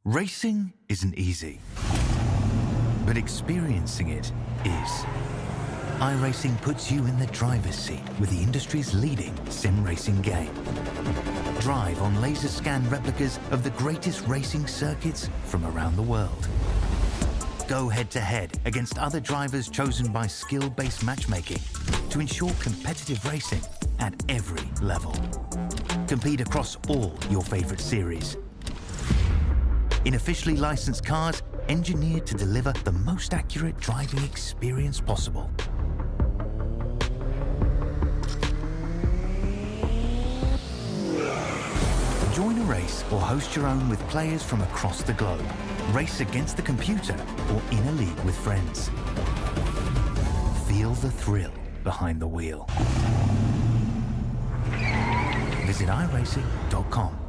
Racing isn't easy, but experiencing it is. iRacing puts you in the driver's seat with the industry's leading sim racing game. Drive on laser scan replicas of the greatest racing circuits from around the world. Go head-to-head against other drivers chosen by skill-based matchmaking to ensure competitive racing at every level. Compete across all your favorite series. In officially licensed cars, engineered to deliver the most accurate driving experience possible. Join a race or host your own with players from across the globe. Race against the computer or in a league with friends. Feel the thrill behind the wheel. Visit iRacing.com.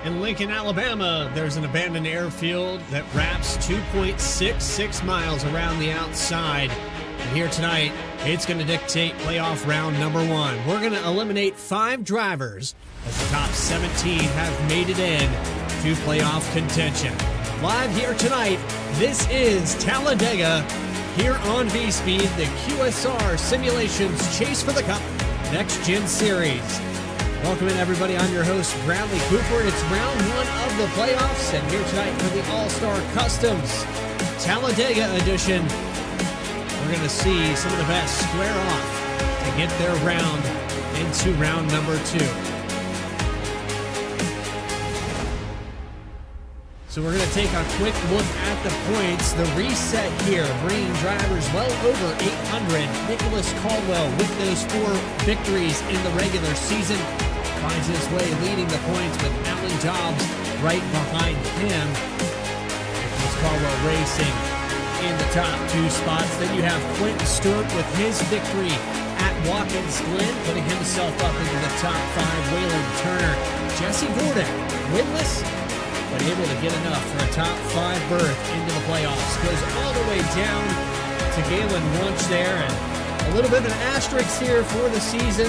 In Lincoln, Alabama, there's an abandoned airfield that wraps 2.66 miles around the outside. And here tonight, it's going to dictate playoff round number 1. We're going to eliminate 5 drivers as the top 17 have made it in to playoff contention. Live here tonight, this is Talladega here on V-Speed, the QSR Simulations Chase for the Cup Next Gen Series. Welcome in, everybody. I'm your host, Bradley Cooper. It's round 1 of the playoffs, and here tonight for the All-Star Customs Talladega edition, we're going to see some of the best square off to get their round into round number 2. So we're going to take a quick look at the points. The reset here, bringing drivers well over 800. Nicholas Caldwell with those 4 victories in the regular season finds his way leading the points with Alan Dobbs right behind him. Nicholas Caldwell racing in the top 2 spots. Then you have Quentin Stewart with his victory at Watkins Glen, putting himself up into the top 5. Waylon Turner, Jesse Gordon, winless, but able to get enough for a top 5 berth into the playoffs. Goes all the way down to Galen Wunsch there, and a little bit of an asterisk here for the season.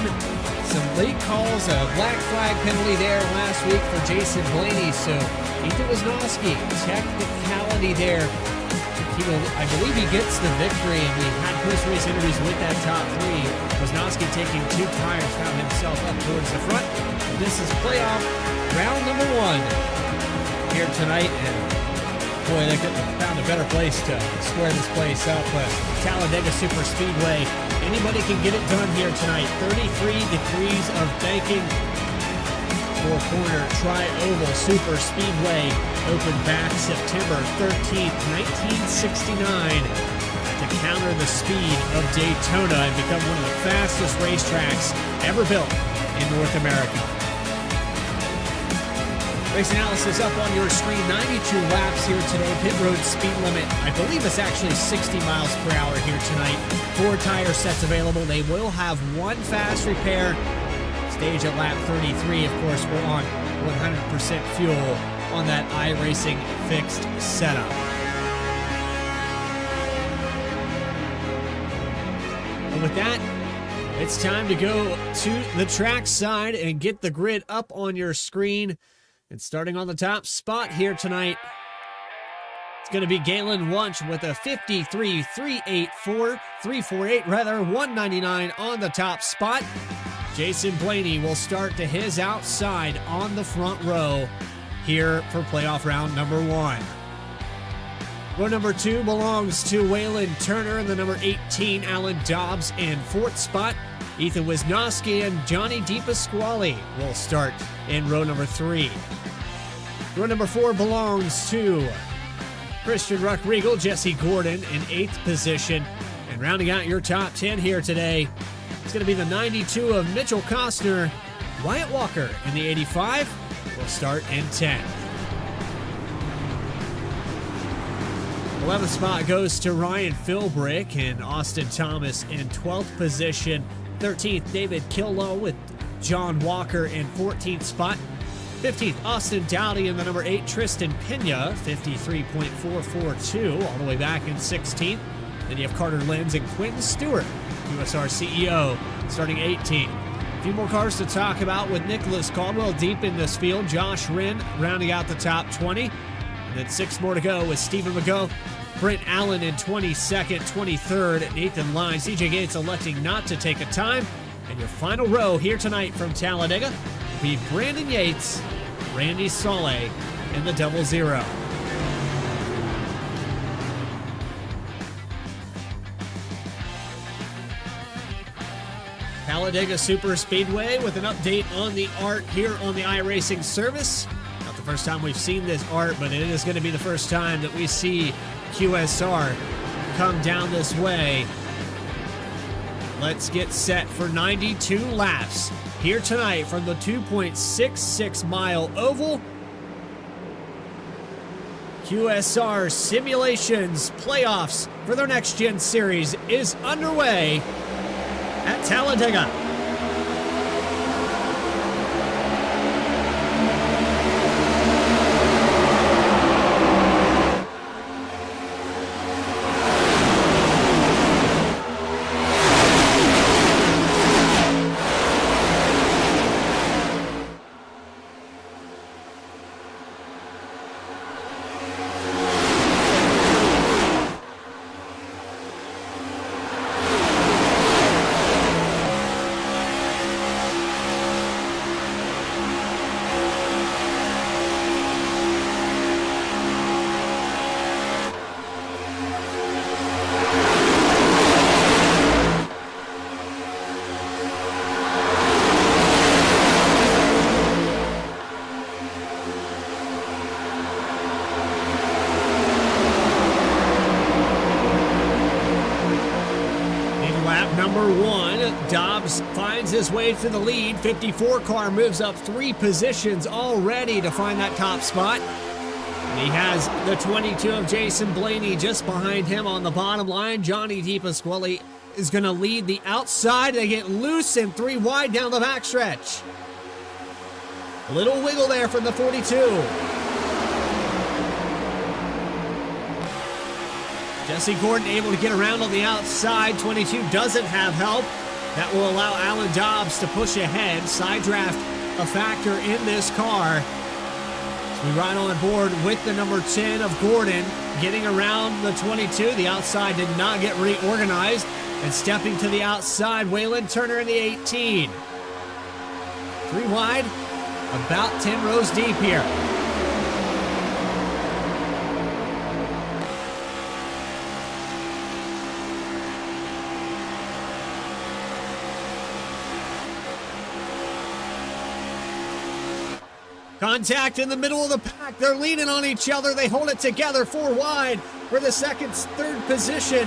Some late calls, a black flag penalty there last week for Jason Blaney, so Ethan Wisnowski, technicality there. I believe he gets the victory, and we had post-race interviews with that top 3. Wisnowski taking 2 tires, found himself up towards the front. This is playoff round number 1 here tonight, and boy, they couldn't have found a better place to square this place up. Talladega Super Speedway, anybody can get it done here tonight. 33 degrees of banking. 4-corner tri-oval Super Speedway opened back September 13th, 1969 to counter the speed of Daytona and become one of the fastest racetracks ever built in North America. Race analysis up on your screen. 92 laps here today. Pit road speed limit, I believe it's actually 60 miles per hour here tonight. 4 tire sets available. They will have 1 fast repair. Stage at lap 33. Of course, we're on 100% fuel on that iRacing fixed setup. And with that, it's time to go to the track side and get the grid up on your screen. And starting on the top spot here tonight, it's going to be Galen Wunsch with a 53.348 rather, 199 on the top spot. Jason Blaney will start to his outside on the front row here for playoff round number 1. Row number 2 belongs to Waylon Turner and the number 18, Alan Dobbs. And 4th spot, Ethan Wisnowski and Johnny DePasquale will start in row number 3. Row number 4 belongs to Christian Ruck-Regal, Jesse Gordon in 8th position. And rounding out your top 10 here today, it's going to be the 92 of Mitchell Costner. Wyatt Walker in the 85 will start in 10th. 11th spot goes to Ryan Philbrick and Austin Thomas in 12th position. 13th, David Killow with John Walker in 14th spot. 15th, Austin Dowdy in the number 8, Tristan Pena, 53.442, all the way back in 16th. Then you have Carter Lenz and Quentin Stewart, QSR CEO, starting 18th. A few more cars to talk about with Nicholas Caldwell deep in this field. Josh Wren rounding out the top 20. And then 6 more to go with Stephen McGough, Brent Allen in 22nd, 23rd, Nathan Lyne, CJ Gates electing not to take a time. And your final row here tonight from Talladega will be Brandon Yates, Randy Saleh, and the 00. Talladega Super Speedway with an update on the art here on the iRacing service. Not the first time we've seen this art, but it is going to be the first time that we see QSR come down this way. Let's get set for 92 laps here tonight from the 2.66 mile oval. QSR Simulations Playoffs for their Next Gen Series is underway at Talladega. Number 1, Dobbs finds his way to the lead. 54 car moves up 3 positions already to find that top spot. And he has the 22 of Jason Blaney just behind him on the bottom line. Johnny DePasquale is going to lead the outside. They get loose and 3 wide down the backstretch. A little wiggle there from the 42. Jesse Gordon able to get around on the outside. 22 doesn't have help. That will allow Alan Dobbs to push ahead. Side draft a factor in this car. So we ride on board with the number 10 of Gordon. Getting around the 22. The outside did not get reorganized. And stepping to the outside, Waylon Turner in the 18. 3 wide, about 10 rows deep here. Contact in the middle of the pack. They're leaning on each other. They hold it together 4 wide for the third position.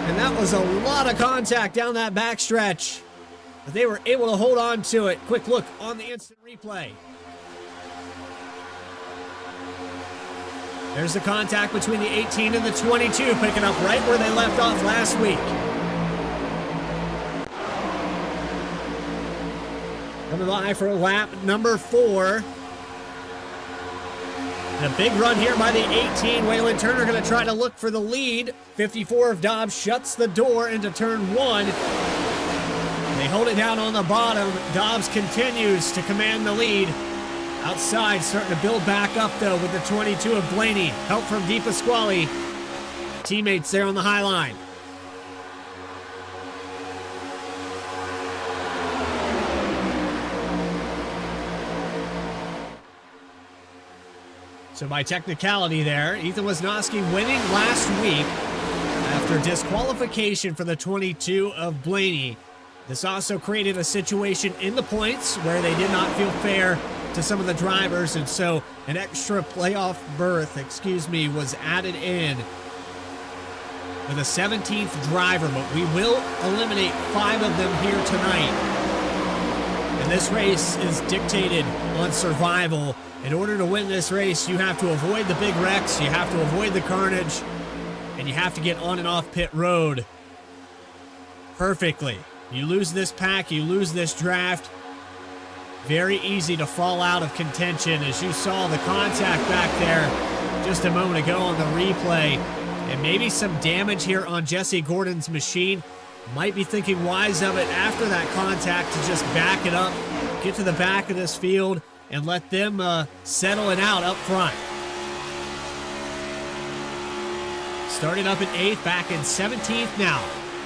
And that was a lot of contact down that backstretch. But they were able to hold on to it. Quick look on the instant replay. There's the contact between the 18 and the 22, picking up right where they left off last week. Coming by for lap number 4. And a big run here by the 18. Waylon Turner going to try to look for the lead. 54 of Dobbs shuts the door into turn 1. They hold it down on the bottom. Dobbs continues to command the lead. Outside, starting to build back up, though, with the 22 of Blaney. Help from DePasquale. Teammates there on the high line. So by technicality there, Ethan Wisnowski winning last week after disqualification for the 22 of Blaney. This also created a situation in the points where they did not feel fair to some of the drivers, and so an extra playoff berth, was added in with a 17th driver, but we will eliminate 5 of them here tonight. And this race is dictated on survival. In order to win this race, you have to avoid the big wrecks, you have to avoid the carnage, and you have to get on and off pit road perfectly. You lose this pack, you lose this draft, very easy to fall out of contention, as you saw the contact back there just a moment ago on the replay. And maybe some damage here on Jesse Gordon's machine. Might be thinking wise of it after that contact to just back it up, get to the back of this field, and let them settle it out up front. Started up in 8th, back in 17th now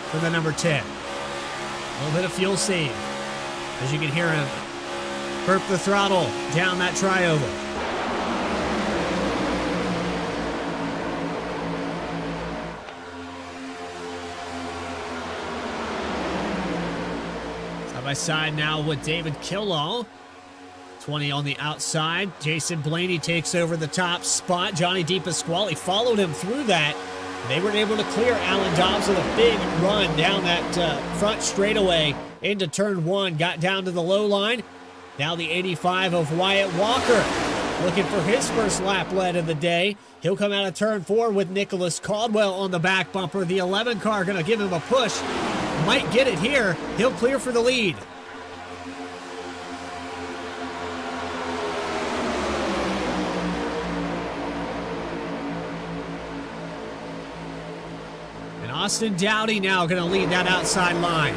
for the number 10. A little bit of fuel save, as you can hear him burp the throttle down that tri-oval. Side by side now with David Killall. 20 on the outside. Jason Blaney takes over the top spot. Johnny DePasquale followed him through that. They were able to clear Alan Dobbs with a big run down that front straightaway into turn 1. Got down to the low line. Now the 85 of Wyatt Walker looking for his first lap lead of the day. He'll come out of turn 4 with Nicholas Caldwell on the back bumper. The 11 car going to give him a push. Might get it here. He'll clear for the lead. And Austin Dowdy now going to lead that outside line.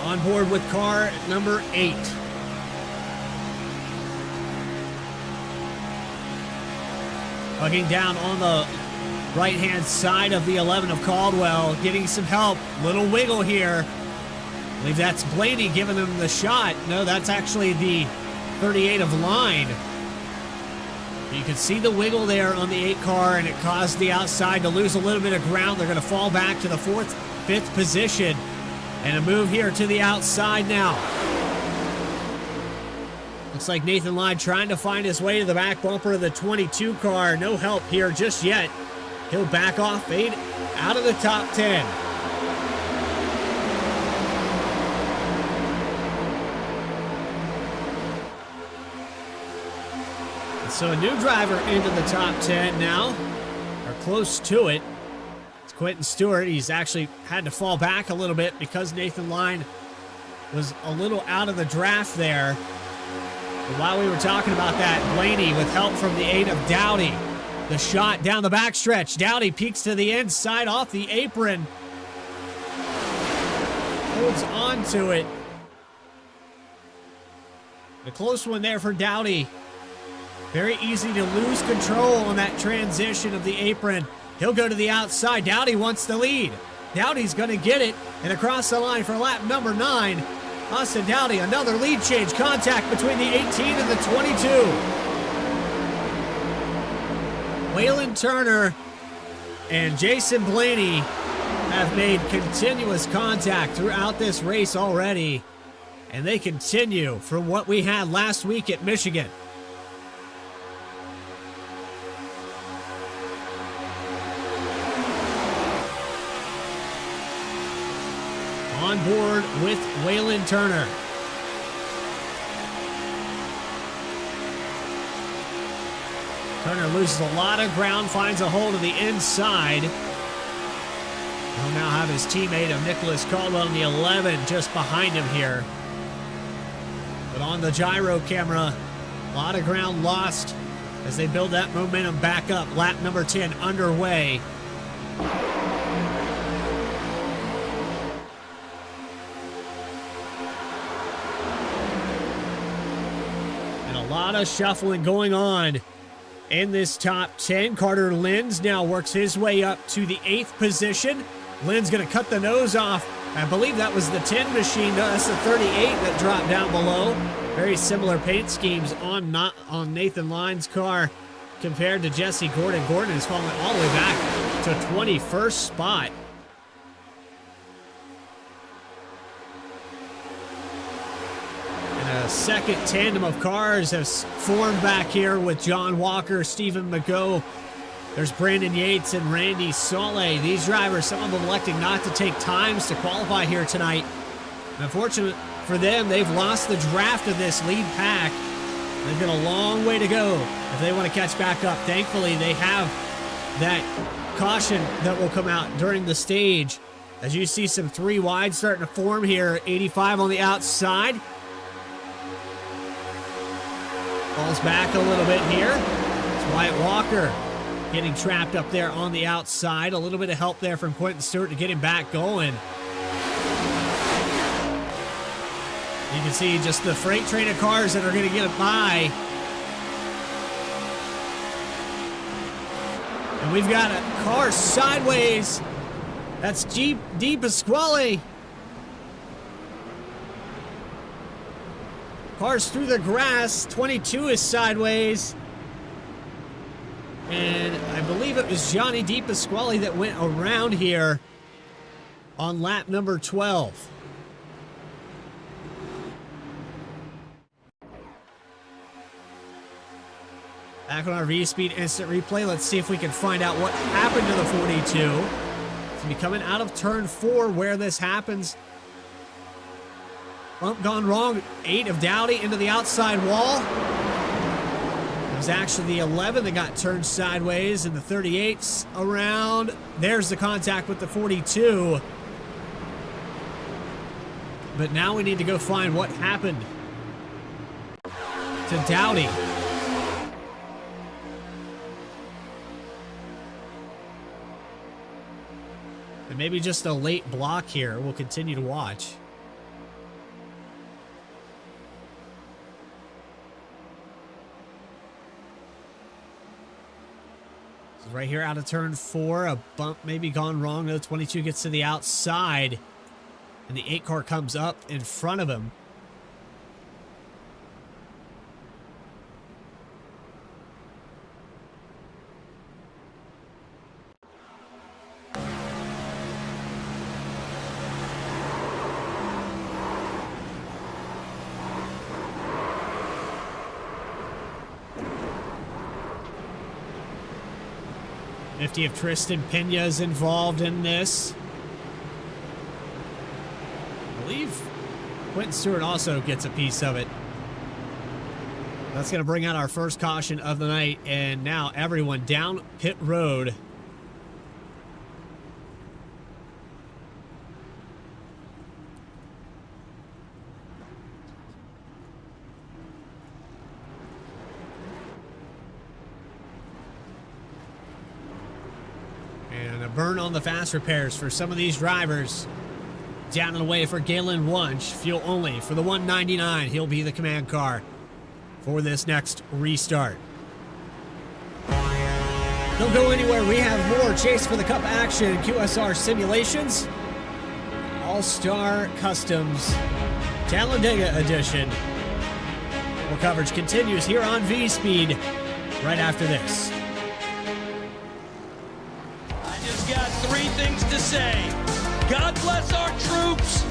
On board with car number 8. Hugging down on the right-hand side of the 11 of Caldwell, getting some help. Little wiggle here. I believe that's Blaney giving him the shot. No, that's actually the 38 of Line. You can see the wiggle there on the 8 car, and it caused the outside to lose a little bit of ground. They're going to fall back to the 4th, 5th position. And a move here to the outside now. Looks like Nathan Line trying to find his way to the back bumper of the 22 car. No help here just yet. He'll back off, fade out of the top 10. And so a new driver into the top 10 now, or close to it. Quentin Stewart. He's actually had to fall back a little bit because Nathan Line was a little out of the draft there. But while we were talking about that, Blaney with help from the 8 of Dowdy. The shot down the backstretch. Dowdy peeks to the inside off the apron. Holds on to it. A close one there for Dowdy. Very easy to lose control on that transition of the apron. He'll go to the outside. Dowdy wants the lead. Dowdy's going to get it. And across the line for lap number 9, Austin Dowdy, another lead change. Contact between the 18 and the 22. Waylon Turner and Jason Blaney have made continuous contact throughout this race already. And they continue from what we had last week at Michigan. On board with Waylon Turner. Turner loses a lot of ground, finds a hold of the inside. He'll now have his teammate of Nicholas Caldwell in the 11 just behind him here. But on the gyro camera, a lot of ground lost as they build that momentum back up. Lap number 10 underway. A lot of shuffling going on in this top 10. Carter Lenz now works his way up to the 8th position. Lenz going to cut the nose off I believe that was the 10 machine. No, that's the 38 that dropped down below. Very similar paint schemes on Nathan Lyon's car compared to Jesse Gordon. Gordon is falling all the way back to 21st spot. And a second tandem of cars has formed back here with John Walker, Stephen McGough. There's Brandon Yates and Randy Solé. These drivers, some of them electing not to take times to qualify here tonight. And unfortunate for them, they've lost the draft of this lead pack. They've got a long way to go if they want to catch back up. Thankfully, they have that caution that will come out during the stage. As you see some 3 wide starting to form here. 85 on the outside. Falls back a little bit here. It's Wyatt Walker getting trapped up there on the outside. A little bit of help there from Quentin Stewart to get him back going. You can see just the freight train of cars that are going to get by. And we've got a car sideways. That's D. Pasquale. Cars through the grass. 22 is sideways. And I believe it was Johnny D. Pasquale that went around here on lap number 12. Back on our V-Speed instant replay, let's see if we can find out what happened to the 42. It's going to be coming out of turn 4 where this happens. Bump gone wrong. 8 of Dowdy into the outside wall. It was actually the 11 that got turned sideways, and the 38's around. There's the contact with the 42. But now we need to go find what happened to Dowdy. And maybe just a late block here. We'll continue to watch. Right here out of turn 4, a bump maybe gone wrong. No, 22 gets to the outside, and the 8 car comes up in front of him. Nifty if Tristan Pena is involved in this. I believe Quentin Stewart also gets a piece of it. That's going to bring out our first caution of the night, and now everyone down pit road. Burn on the fast repairs for some of these drivers. Down and away for Galen Wunsch. Fuel only for the 199. He'll be the command car for this next restart. Don't go anywhere. We have more Chase for the Cup action. QSR simulations. All-Star Customs. Talladega edition. More coverage continues here on V-Speed right after this. Got 3 things to say. God bless our troops.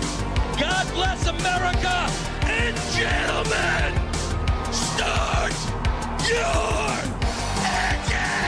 God bless America. And gentlemen, start your engine!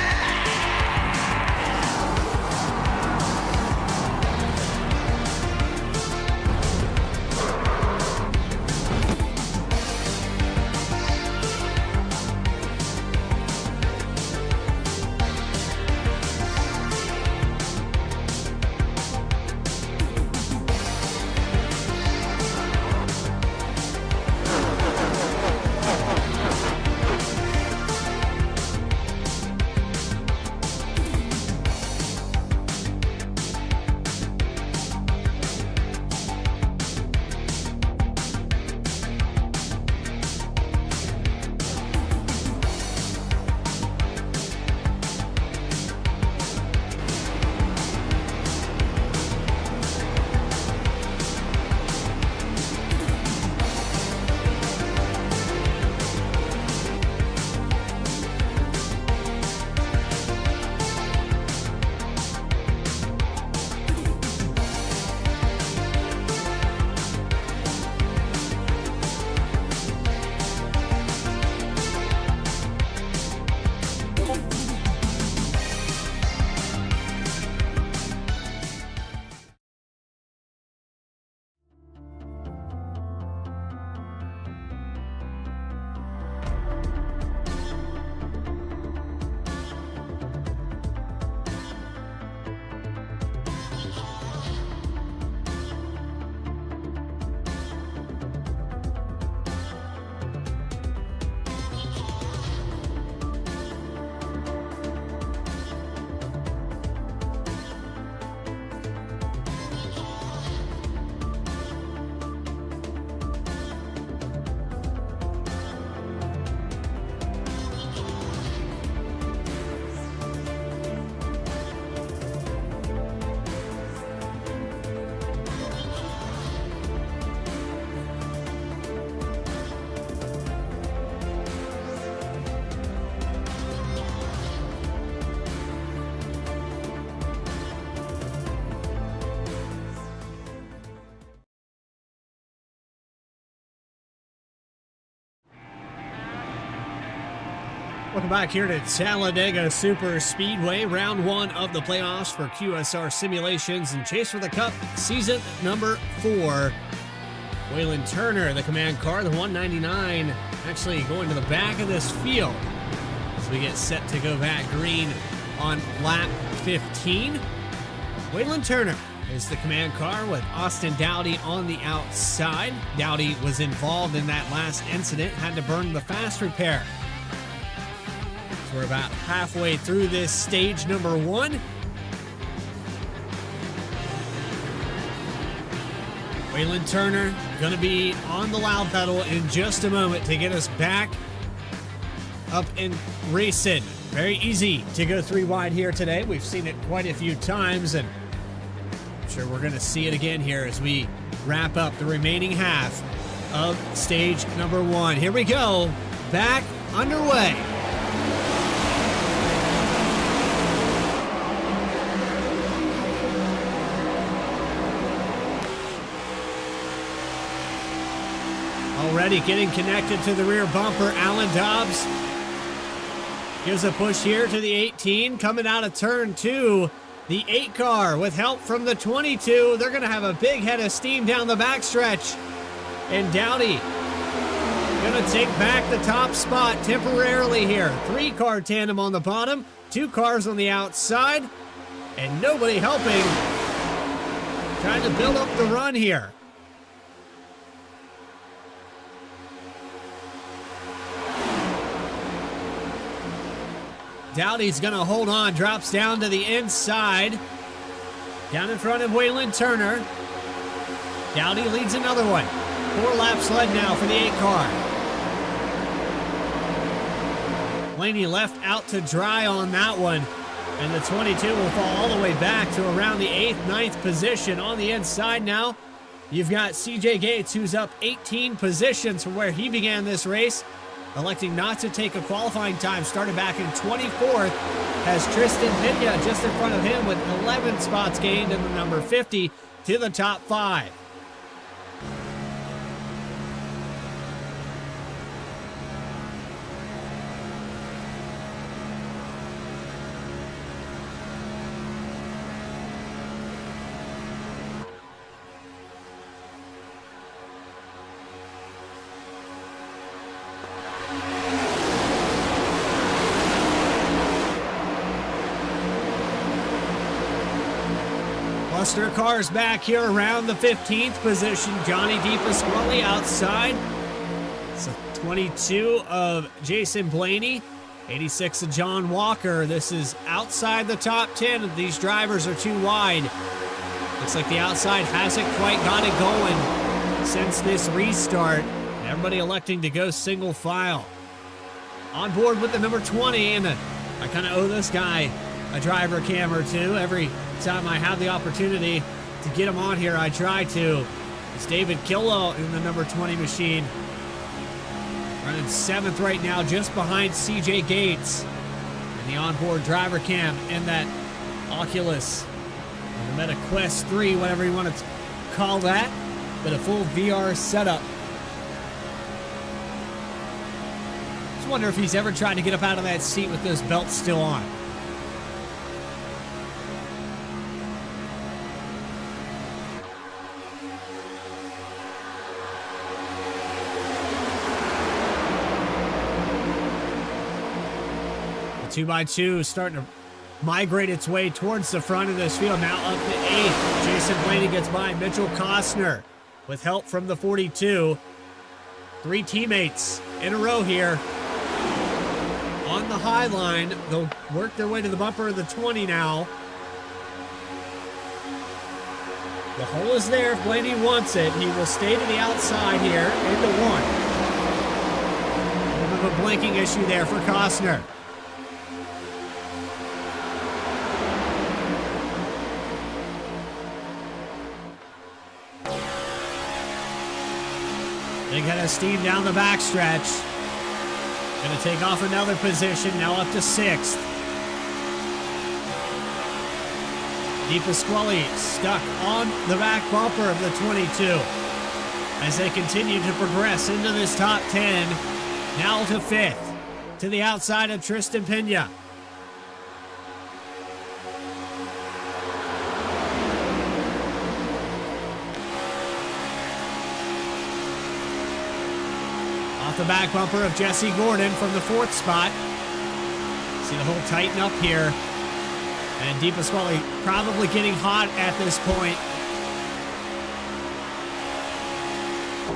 Welcome back here to Talladega Super Speedway, round one of the playoffs for QSR Simulations and Chase for the Cup, season number 4. Waylon Turner, the command car, the 199, actually going to the back of this field as we get set to go back green on lap 15. Waylon Turner is the command car with Austin Dowdy on the outside. Dowdy was involved in that last incident, had to burn the fast repair. We're about halfway through this stage number 1. Waylon Turner going to be on the loud pedal in just a moment to get us back up and racing. Very easy to go 3 wide here today. We've seen it quite a few times, and I'm sure we're going to see it again here as we wrap up the remaining half of stage number 1. Here we go. Back underway. Already getting connected to the rear bumper. Alan Dobbs gives a push here to the 18. Coming out of turn 2, the 8 car with help from the 22. They're going to have a big head of steam down the backstretch. And Dowdy going to take back the top spot temporarily here. 3-car tandem on the bottom, 2 cars on the outside, and nobody helping. Trying to build up the run here. Dowdy's going to hold on, drops down to the inside. Down in front of Waylon Turner. Dowdy leads another one. 4 laps led now for the 8 car. Blaney left out to dry on that one. And the 22 will fall all the way back to around the 8th, 9th position. On the inside now, you've got CJ Gates, who's up 18 positions from where he began this race, electing not to take a qualifying time, started back in 24th, has Tristan Pena just in front of him with 11 spots gained in the number 50 to the top 5. Cluster cars back here around the 15th position. Johnny DePasquale outside. It's a 22 of Jason Blaney, 86 of John Walker. This is outside the top 10. These drivers are too wide. Looks like the outside hasn't quite got it going since this restart. Everybody electing to go single file. On board with the number 20, and I kind of owe this guy a driver cam or two. Every time I have the opportunity to get him on here, I try to. It's David Killow in the number 20 machine. Running 7th right now, just behind CJ Gates. And the onboard driver cam and that Oculus, the Meta Quest 3, whatever you want to call that, but a full VR setup. Just wonder if he's ever tried to get up out of that seat with those belts still on. The 2x2 starting to migrate its way towards the front of this field. Now up to 8th. Jason Blaney gets by Mitchell Costner with help from the 42. 3 teammates in a row here on the high line. They'll work their way to the bumper of the 20 now. The hole is there if Blaney wants it. He will stay to the outside here into 1. A little bit of a blinking issue there for Costner. They got a steam down the backstretch. Going to take off another position, now up to 6th. DePasquale stuck on the back bumper of the 22 as they continue to progress into this top 10. Now to 5th. to the outside of Tristan Pena. Off the back bumper of Jesse Gordon from the 4th spot. See the hole tighten up here. And Di Pasquale probably getting hot at this point.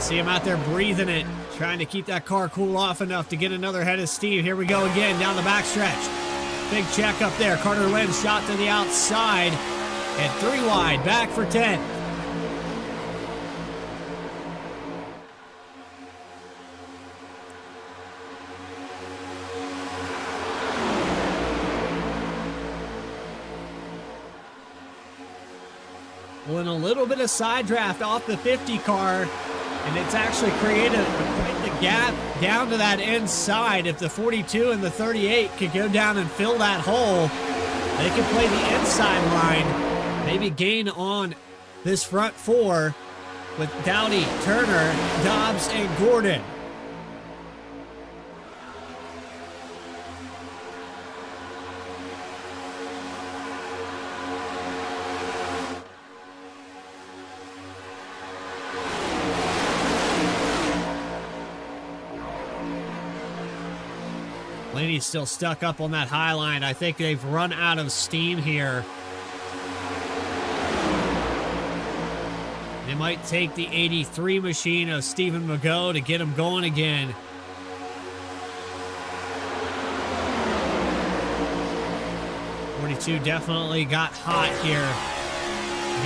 See him out there breathing it, trying to keep that car cool off enough to get another head of steam. Here we go again down the backstretch. Big check up there. Carter Lynn shot to the outside. And 3 wide, back for 10. Well, in a little bit of side draft off the 50 car, and it's actually created quite the gap down to that inside. If the 42 and the 38 could go down and fill that hole, they could play the inside line, maybe gain on this front 4 with Dowdy, Turner, Dobbs, and Gordon. Blaney's still stuck up on that high line. I think they've run out of steam here. They might take the 83 machine of Stephen Magot to get him going again. '42 definitely got hot here.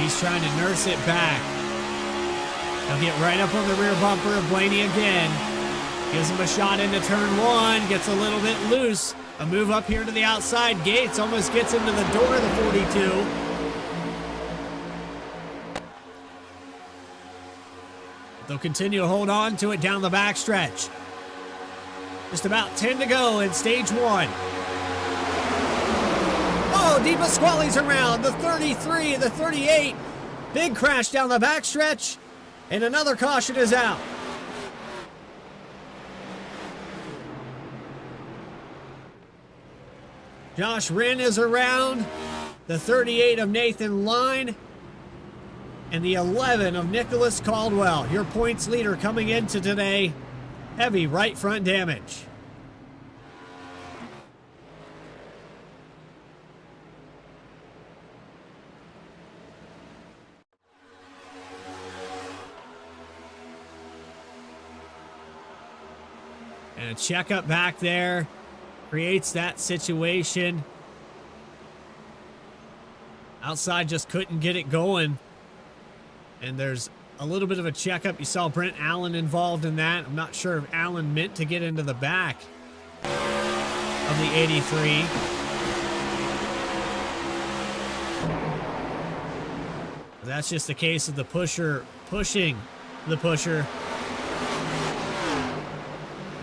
He's trying to nurse it back. He'll get right up on the rear bumper of Blaney again. Gives him a shot into turn 1. Gets a little bit loose. A move up here to the outside. Gates almost gets into the door of the 42. They'll continue to hold on to it down the backstretch. Just about 10 to go in stage 1. Oh, Di Pasquale's around. The 33, the 38. Big crash down the backstretch. And another caution is out. Josh Wren is around. The 38 of Nathan Line. And the 11 of Nicholas Caldwell. Your points leader coming into today. Heavy right front damage. And a checkup back there. Creates that situation. Outside just couldn't get it going. And there's a little bit of a checkup. You saw Brent Allen involved in that. I'm not sure if Allen meant to get into the back of the 83. That's just a case of the pusher pushing the pusher.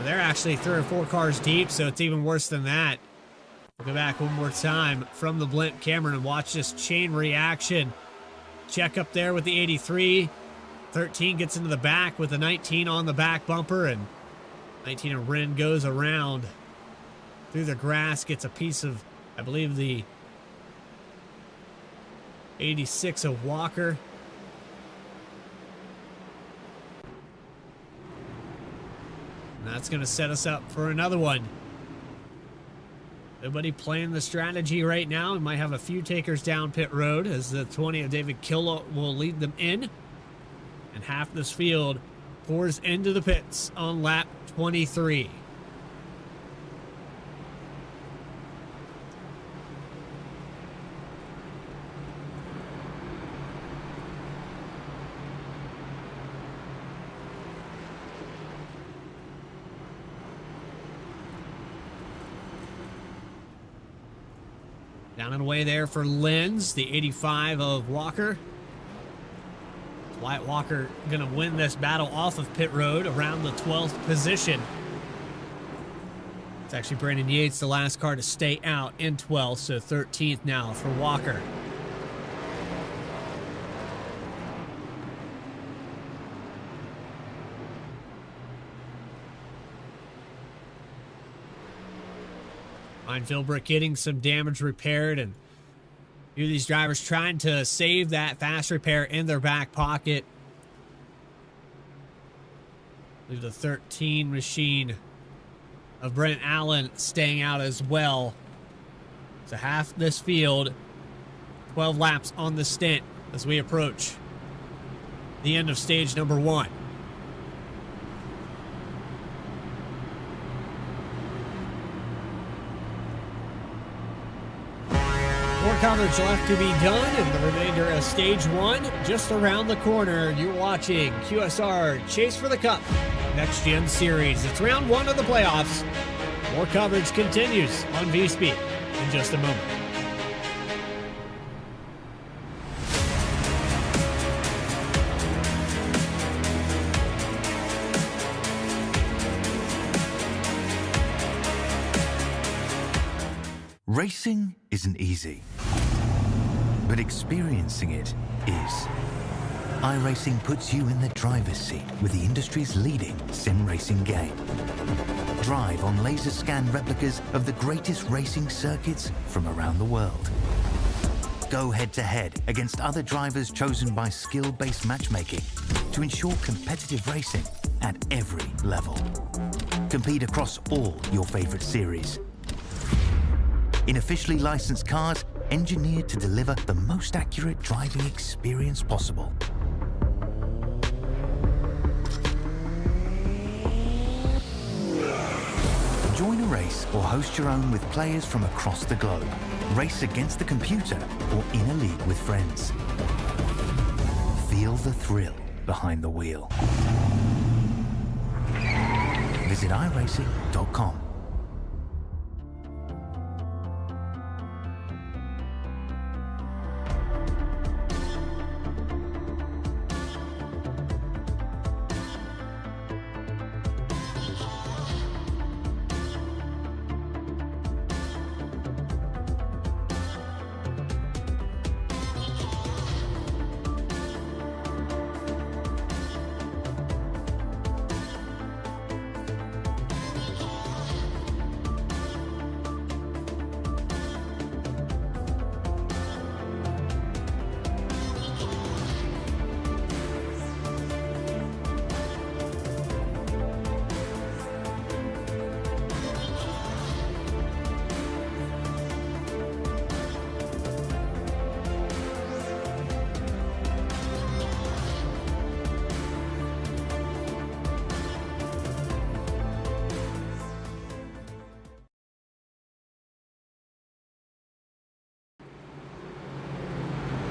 They're actually 3 or 4 cars deep, so it's even worse than that. We'll go back one more time from the blimp camera and watch this chain reaction. Check up there with the 83. 13 gets into the back with the 19 on the back bumper, and 19 of Wren goes around through the grass, gets a piece of, I believe, the 86 of Walker. And that's going to set us up for another one. Nobody playing the strategy right now. We might have a few takers down pit road as the 20 of David Killow will lead them in. And half this field pours into the pits on lap 23. Down and away there for Lenz, the 85 of Walker. Wyatt Walker going to win this battle off of pit road around the 12th position. It's actually Brandon Yates, the last car to stay out in 12th, so 13th now for Walker. Ryan Philbrick getting some damage repaired, and a few of these drivers trying to save that fast repair in their back pocket. Leave the 13 machine of Brent Allen staying out as well. So half this field, 12 laps on the stint as we approach the end of stage number 1. More coverage left to be done in the remainder of stage 1. Just around the corner, you're watching QSR Chase for the Cup Next Gen Series. It's round 1 of the playoffs. More coverage continues on V-Speed in just a moment. Racing isn't easy, but experiencing it is. iRacing puts you in the driver's seat with the industry's leading sim racing game. Drive on laser scan replicas of the greatest racing circuits from around the world. Go head to head against other drivers chosen by skill-based matchmaking to ensure competitive racing at every level. Compete across all your favorite series. In officially licensed cars, engineered to deliver the most accurate driving experience possible. Join a race or host your own with players from across the globe. Race against the computer or in a league with friends. Feel the thrill behind the wheel. Visit iRacing.com.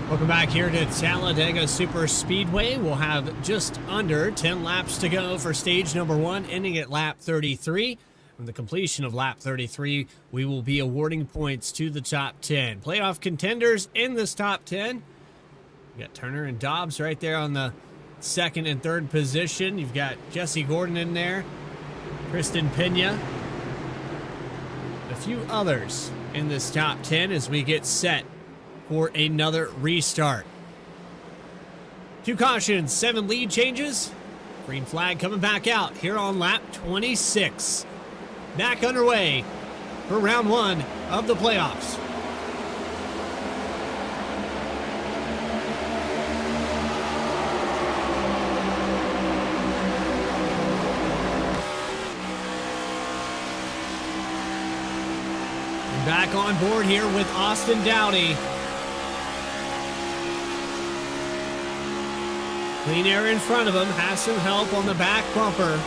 Welcome back here to Talladega Super Speedway. We'll have just under 10 laps to go for stage number 1, ending at lap 33. On the completion of lap 33, we will be awarding points to the top 10. Playoff contenders in this top 10. You got Turner and Dobbs right there on the second and third position. You've got Jesse Gordon in there, Kristen Pena, a few others in this top 10 as we get set for another restart. 2 cautions, 7 lead changes. Green flag coming back out here on lap 26. Back underway for round 1 of the playoffs. And back on board here with Austin Dowdy. Clean air in front of him, has some help on the back bumper.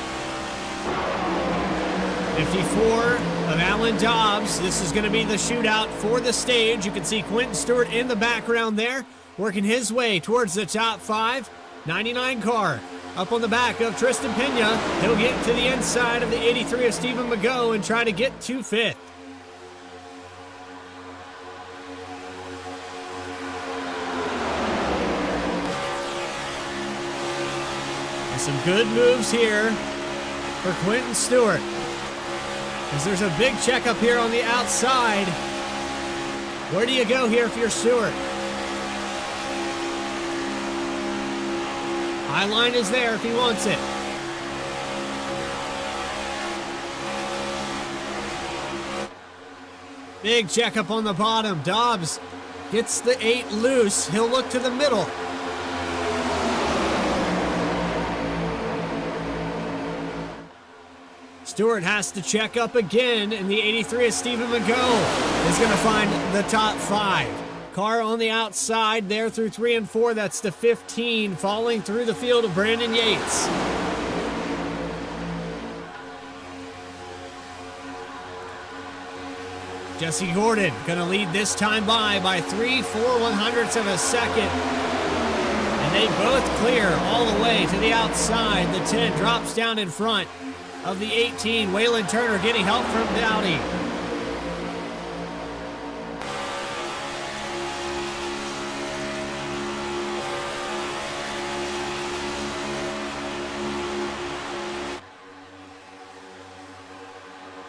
54 of Alan Dobbs. This is going to be the shootout for the stage. You can see Quentin Stewart in the background there, working his way towards the top 5. 99 car up on the back of Tristan Pena. He'll get to the inside of the 83 of Stephen McGough and try to get to 5th. Some good moves here for Quentin Stewart, as there's a big checkup here on the outside. Where do you go here if you're Stewart? High line is there if he wants it. Big checkup on the bottom. Dobbs gets the 8 loose. He'll look to the middle. Stewart has to check up again, and the 83 of Stephen McGough is going to find the top 5. Car on the outside there through 3 and 4. That's the 15 falling through the field of Brandon Yates. Jesse Gordon going to lead this time by 3/4 of a second. And they both clear all the way to the outside. The 10 drops down in front of the 18. Waylon Turner getting help from Dowdy.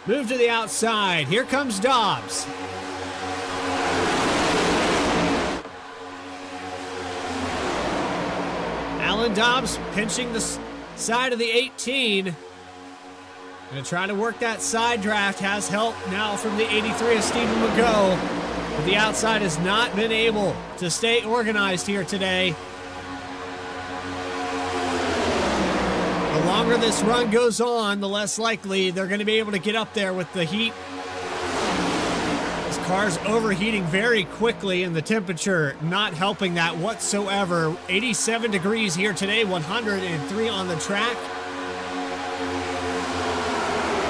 Move to the outside. Here comes Dobbs. Alan Dobbs pinching the side of the 18. Going to try to work that side draft. Has help now from the 83 of Stephen McGough. But the outside has not been able to stay organized here today. The longer this run goes on, the less likely they're going to be able to get up there with the heat. This car's overheating very quickly, and the temperature not helping that whatsoever. 87 degrees here today, 103 on the track.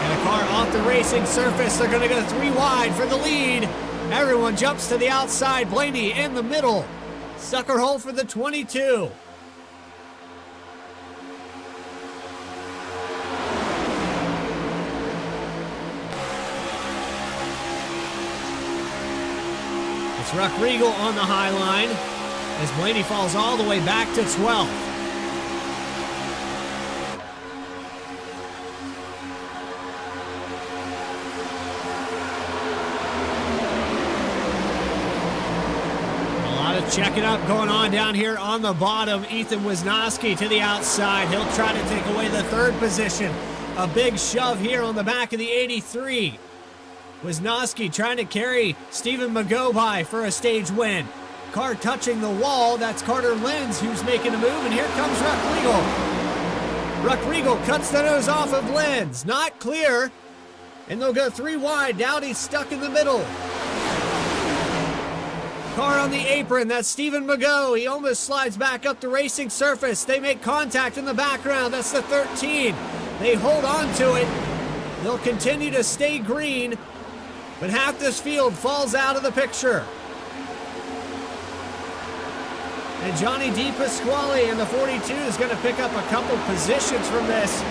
And a car off the racing surface. They're going to go 3 wide for the lead. Everyone jumps to the outside. Blaney in the middle. Sucker hole for the 22. It's Ruck Regal on the high line as Blaney falls all the way back to 12th. A lot of checking up going on down here on the bottom. Ethan Wisnowski to the outside. He'll try to take away the 3rd position. A big shove here on the back of the 83. Wisnowski trying to carry Stephen McGough by for a stage win. Car touching the wall. That's Carter Lenz who's making a move, and here comes Ruck Regal. Ruck Regal cuts the nose off of Lenz. Not clear, and they'll go 3 wide. Dowdy's stuck in the middle. Car on the apron. That's Stephen McGough. He almost slides back up the racing surface. They make contact in the background. That's the 13. They hold on to it. They'll continue to stay green. But half this field falls out of the picture. And Johnny DePasquale in the 42 is going to pick up a couple positions from this.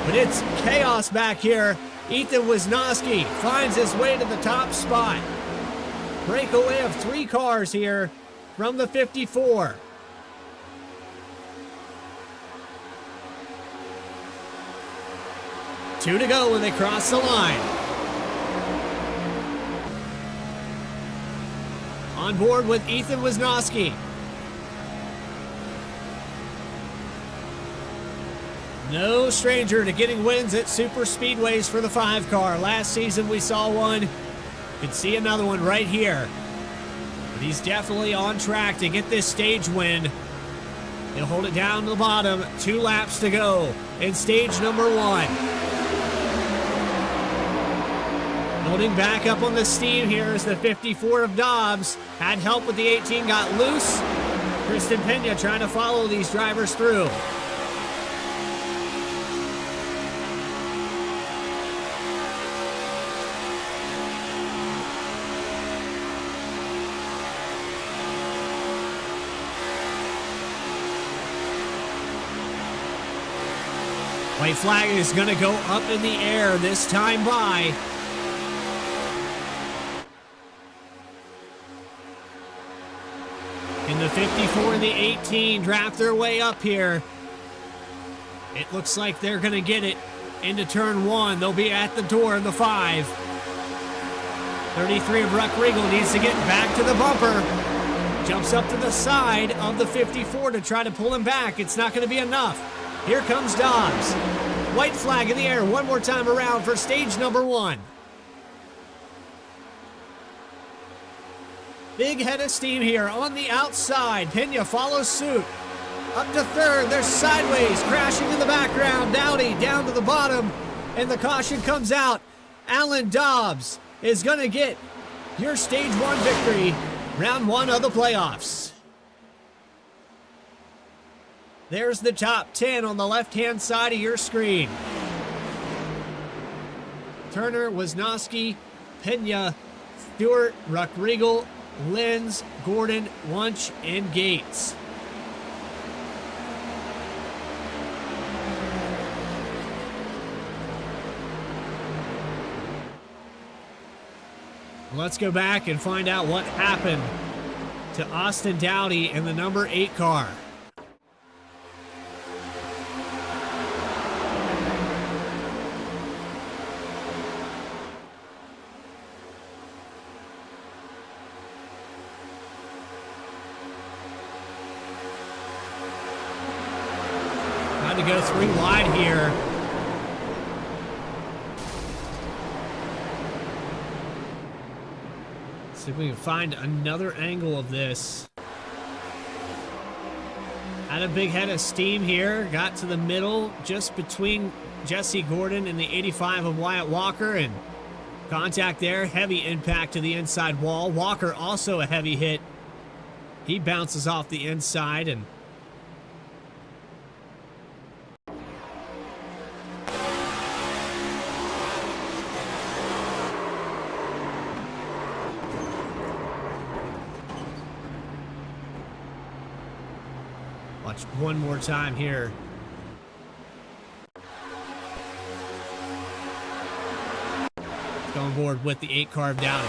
But it's chaos back here. Ethan Wisnowski finds his way to the top spot. Breakaway of 3 cars here from the 54. Two to go when they cross the line. On board with Ethan Wisnowski. No stranger to getting wins at super speedways for the 5 car. Last season we saw one. Could see another one right here. But he's definitely on track to get this stage win. He'll hold it down to the bottom. 2 laps to go in stage number 1. Building back up on the steam here is the 54 of Dobbs. Had help with the 18, got loose. Kristen Pena trying to follow these drivers through. White flag is going to go up in the air this time by. And the 54 and the 18 draft their way up here. It looks like they're going to get it into turn 1. They'll be at the door in the 5. 33 of Ruck Regal needs to get back to the bumper. Jumps up to the side of the 54 to try to pull him back. It's not going to be enough. Here comes Dobbs. White flag in the air one more time around for stage number 1. Big head of steam here on the outside. Pena follows suit. Up to third, they're sideways, crashing in the background. Dowdy down to the bottom, and the caution comes out. Alan Dobbs is going to get your stage 1 victory, round 1 of the playoffs. There's the top 10 on the left-hand side of your screen. Turner, Wisnowski, Pena, Stewart, Ruckriegel, Lenz, Gordon, Wunsch, and Gates. Let's go back and find out what happened to Austin Dowdy in the number 8 car. Trying to go 3 wide here. See if we can find another angle of this. Had a big head of steam here. Got to the middle, just between Jesse Gordon and the 85 of Wyatt Walker, and contact there. Heavy impact to the inside wall. Walker also a heavy hit. He bounces off the inside, and watch one more time here. On board with the 8 car of Dowdy.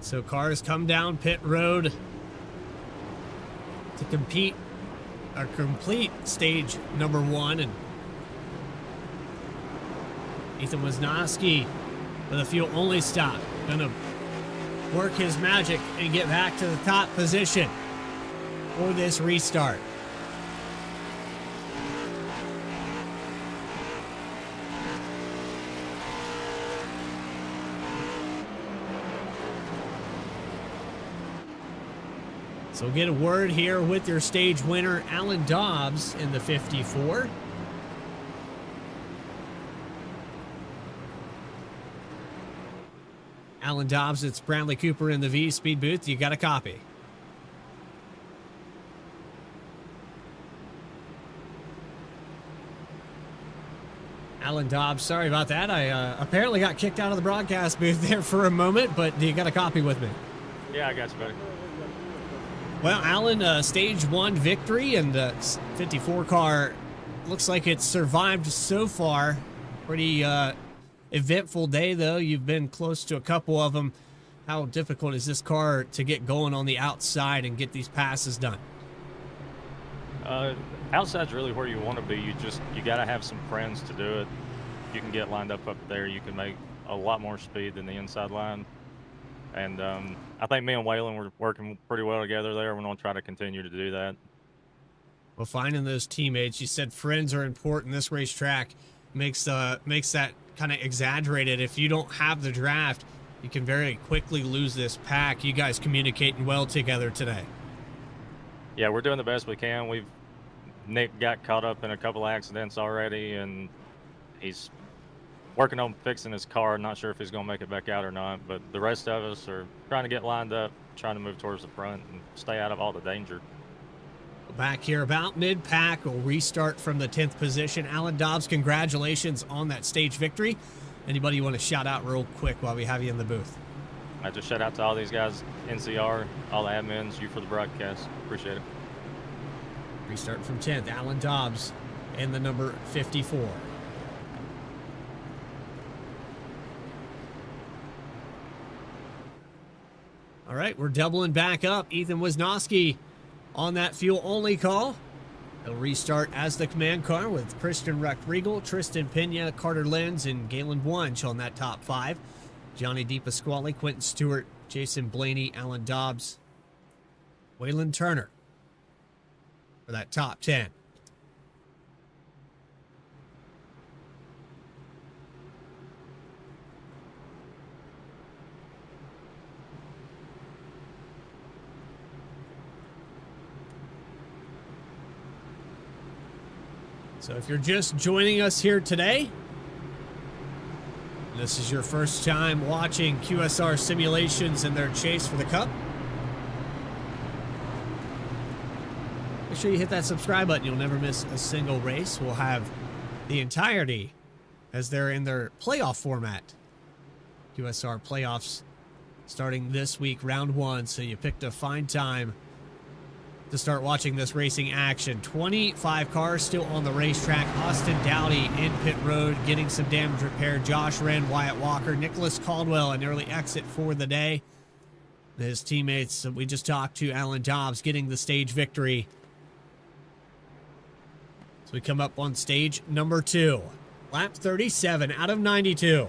So cars come down pit road to complete stage number 1, and Ethan Wisnowski with a fuel only stop. Gonna work his magic and get back to the top position for this restart. So get a word here with your stage winner, Alan Dobbs, in the 54. Alan Dobbs, it's Bradley Cooper in the V Speed booth. You got a copy. Alan Dobbs, sorry about that. I apparently got kicked out of the broadcast booth there for a moment, but you got a copy with me? Yeah, I got you, buddy. Well, Alan, stage 1 victory, and the 54 car looks like it's survived so far. Pretty eventful day, though. You've been close to a couple of them. How difficult is this car to get going on the outside and get these passes done? Outside's really where you want to be. You got to have some friends to do it. You can get lined up there. You can make a lot more speed than the inside line. And I think me and Waylon were working pretty well together there. We're going to try to continue to do that. Well, finding those teammates, you said friends are important. This racetrack makes that kind of exaggerated. If you don't have the draft, you can very quickly lose this pack. You guys communicating well together today. Yeah, we're doing the best we can. Nick got caught up in a couple accidents already, and he's working on fixing his car. Not sure if he's going to make it back out or not, but the rest of us are trying to get lined up, trying to move towards the front and stay out of all the danger. Back here about mid-pack, we'll restart from the 10th position. Alan Dobbs, congratulations on that stage victory. Anybody you want to shout out real quick while we have you in the booth? I just shout out to all these guys, NCR, all the admins, you for the broadcast. Appreciate it. Restart from 10th, Alan Dobbs in the number 54. All right, we're doubling back up. Ethan Wisnowski on that fuel-only call. He'll restart as the command car with Christian Ruckriegel, Tristan Pena, Carter Lenz, and Galen Wunsch on that top 5. Johnny DePasquale, Quentin Stewart, Jason Blaney, Alan Dobbs, Waylon Turner for that top 10. So if you're just joining us here today, this is your first time watching QSR simulations and their chase for the Cup, make sure you hit that subscribe button. You'll never miss a single race. We'll have the entirety as they're in their playoff format. QSR playoffs starting this week, round 1. So you picked a fine time to start watching this racing action. 25 cars still on the racetrack. Austin Dowdy in pit road getting some damage repaired. Josh Wren, Wyatt Walker, Nicholas Caldwell, an early exit for the day. His teammates that we just talked to, Alan Dobbs, getting the stage victory. So we come up on stage number 2. Lap 37 out of 92.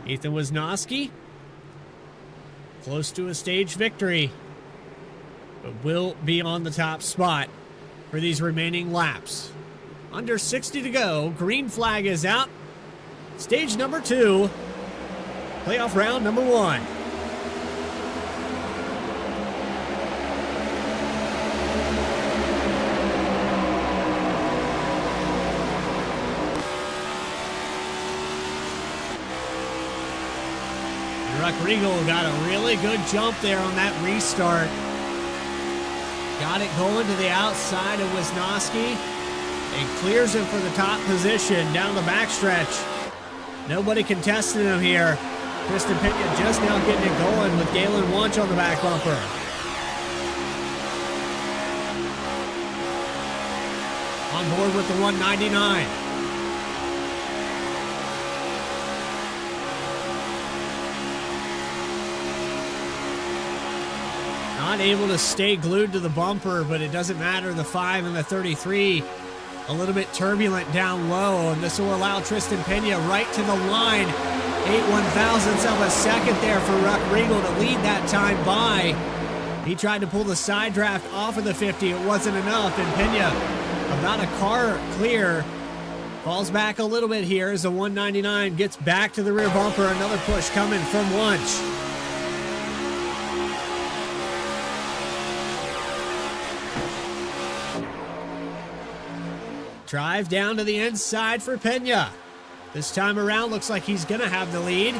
Ethan Wisnowski, close to a stage victory, but will be on the top spot for these remaining laps. Under 60 to go. Green flag is out. Stage number 2, playoff round number 1. Regal got a really good jump there on that restart. Got it going to the outside of Wisnowski and clears him for the top position down the backstretch. Nobody contesting him here. Tristan Pena just now getting it going with Galen Wunsch on the back bumper. On board with the 199. Not able to stay glued to the bumper, but it doesn't matter. The 5 and the 33 a little bit turbulent down low, and this will allow Tristan Pena right to the line. 8/1000ths of a second there for Ruck Regal to lead that time by. He tried to pull the side draft off of the 50. It wasn't enough, and Pena about a car clear. Falls back a little bit here as the 199 gets back to the rear bumper. Another push coming from Wunsch. Drive down to the inside for Pena. This time around, looks like he's going to have the lead.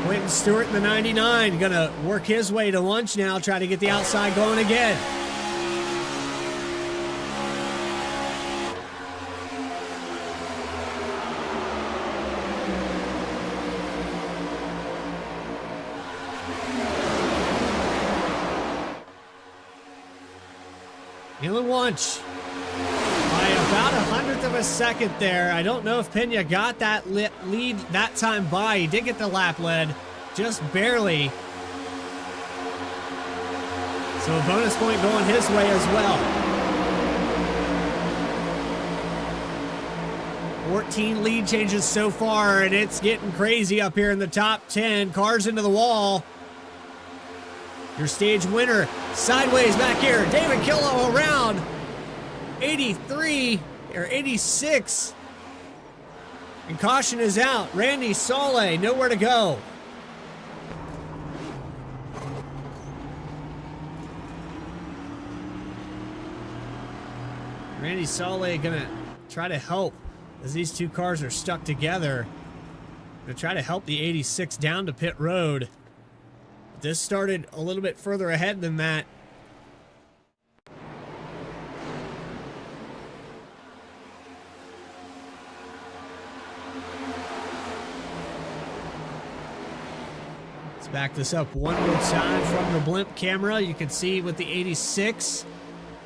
Quentin Stewart in the 99 going to work his way to Wunsch now, try to get the outside going again. Galen Wunsch. By about 100th of a second there. I don't know if Pena got that lead that time by. He did get the lap lead, just barely. So a bonus point going his way as well. 14 lead changes so far, and it's getting crazy up here in the top 10. Cars into the wall. Your stage winner, sideways back here. David Killow around 83 or 86. And caution is out. Randy Solé, nowhere to go. Randy Solé gonna try to help as these two cars are stuck together. Gonna try to help the 86 down to pit road. This started a little bit further ahead than that. Let's back this up one more time from the blimp camera. You can see with the 86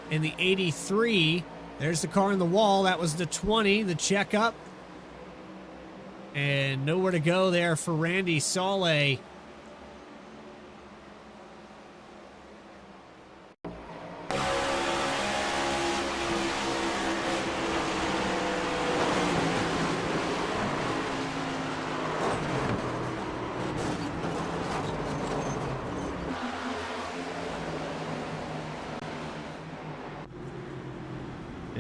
and the 83, there's the car in the wall. That was the 20, the checkup. And nowhere to go there for Randy Solé.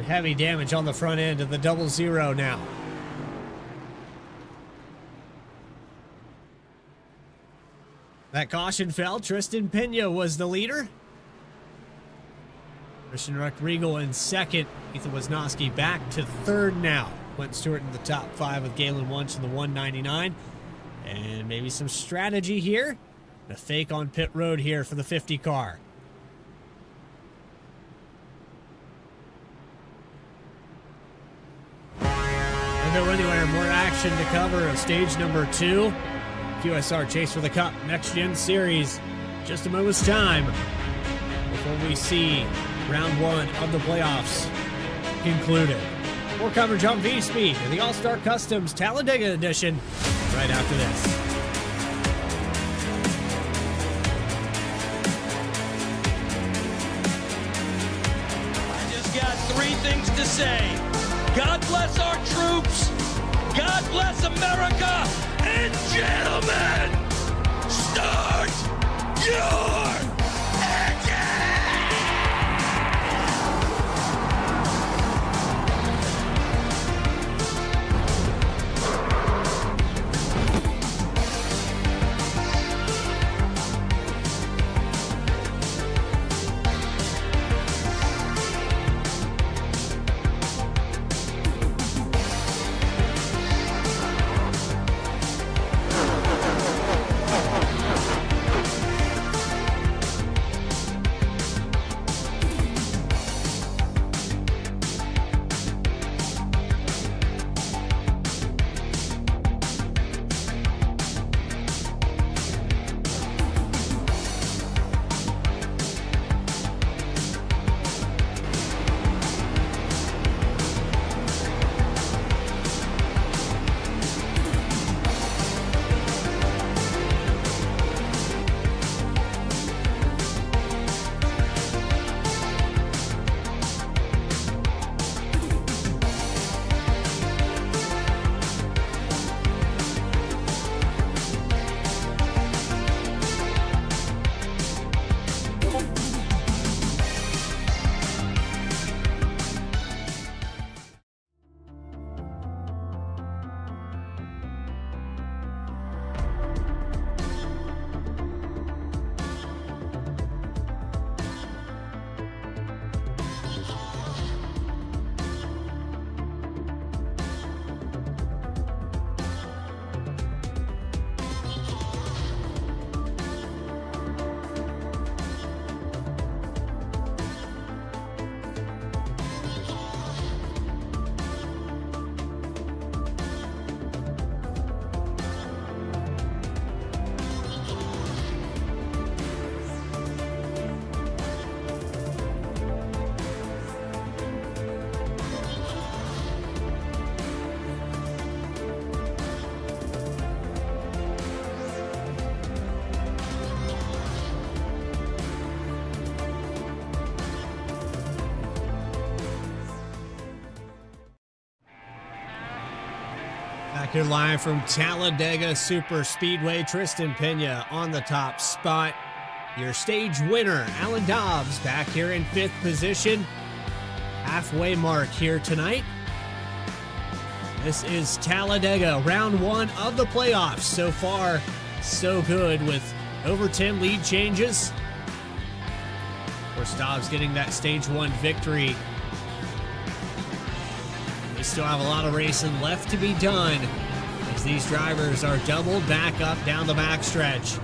heavy damage on the front end of the 00 now. That caution fell. Tristan Pena was the leader. Christian Regal in second. Ethan Wisnowski back to third now. Quentin Stewart in the top 5 with Galen Wunsch in the 199. And maybe some strategy here. A fake on pit road here for the 50 car. Don't go anywhere. More action to cover of stage number 2. QSR Chase for the Cup Next Gen Series. Just a moment's time before we see round 1 of the playoffs concluded. More coverage on V-Speed and the All-Star Customs Talladega Edition right after this. I just got 3 things to say. God bless our troops. God bless America. And gentlemen, start your engine! Back here live from Talladega Super Speedway. Tristan Pena on the top spot. Your stage winner, Alan Dobbs, back here in 5th position. Halfway mark here tonight. This is Talladega, round 1 of the playoffs. So far, so good with over 10 lead changes. Of course, Dobbs getting that stage 1 victory. We still have a lot of racing left to be done as these drivers are doubled back up down the backstretch.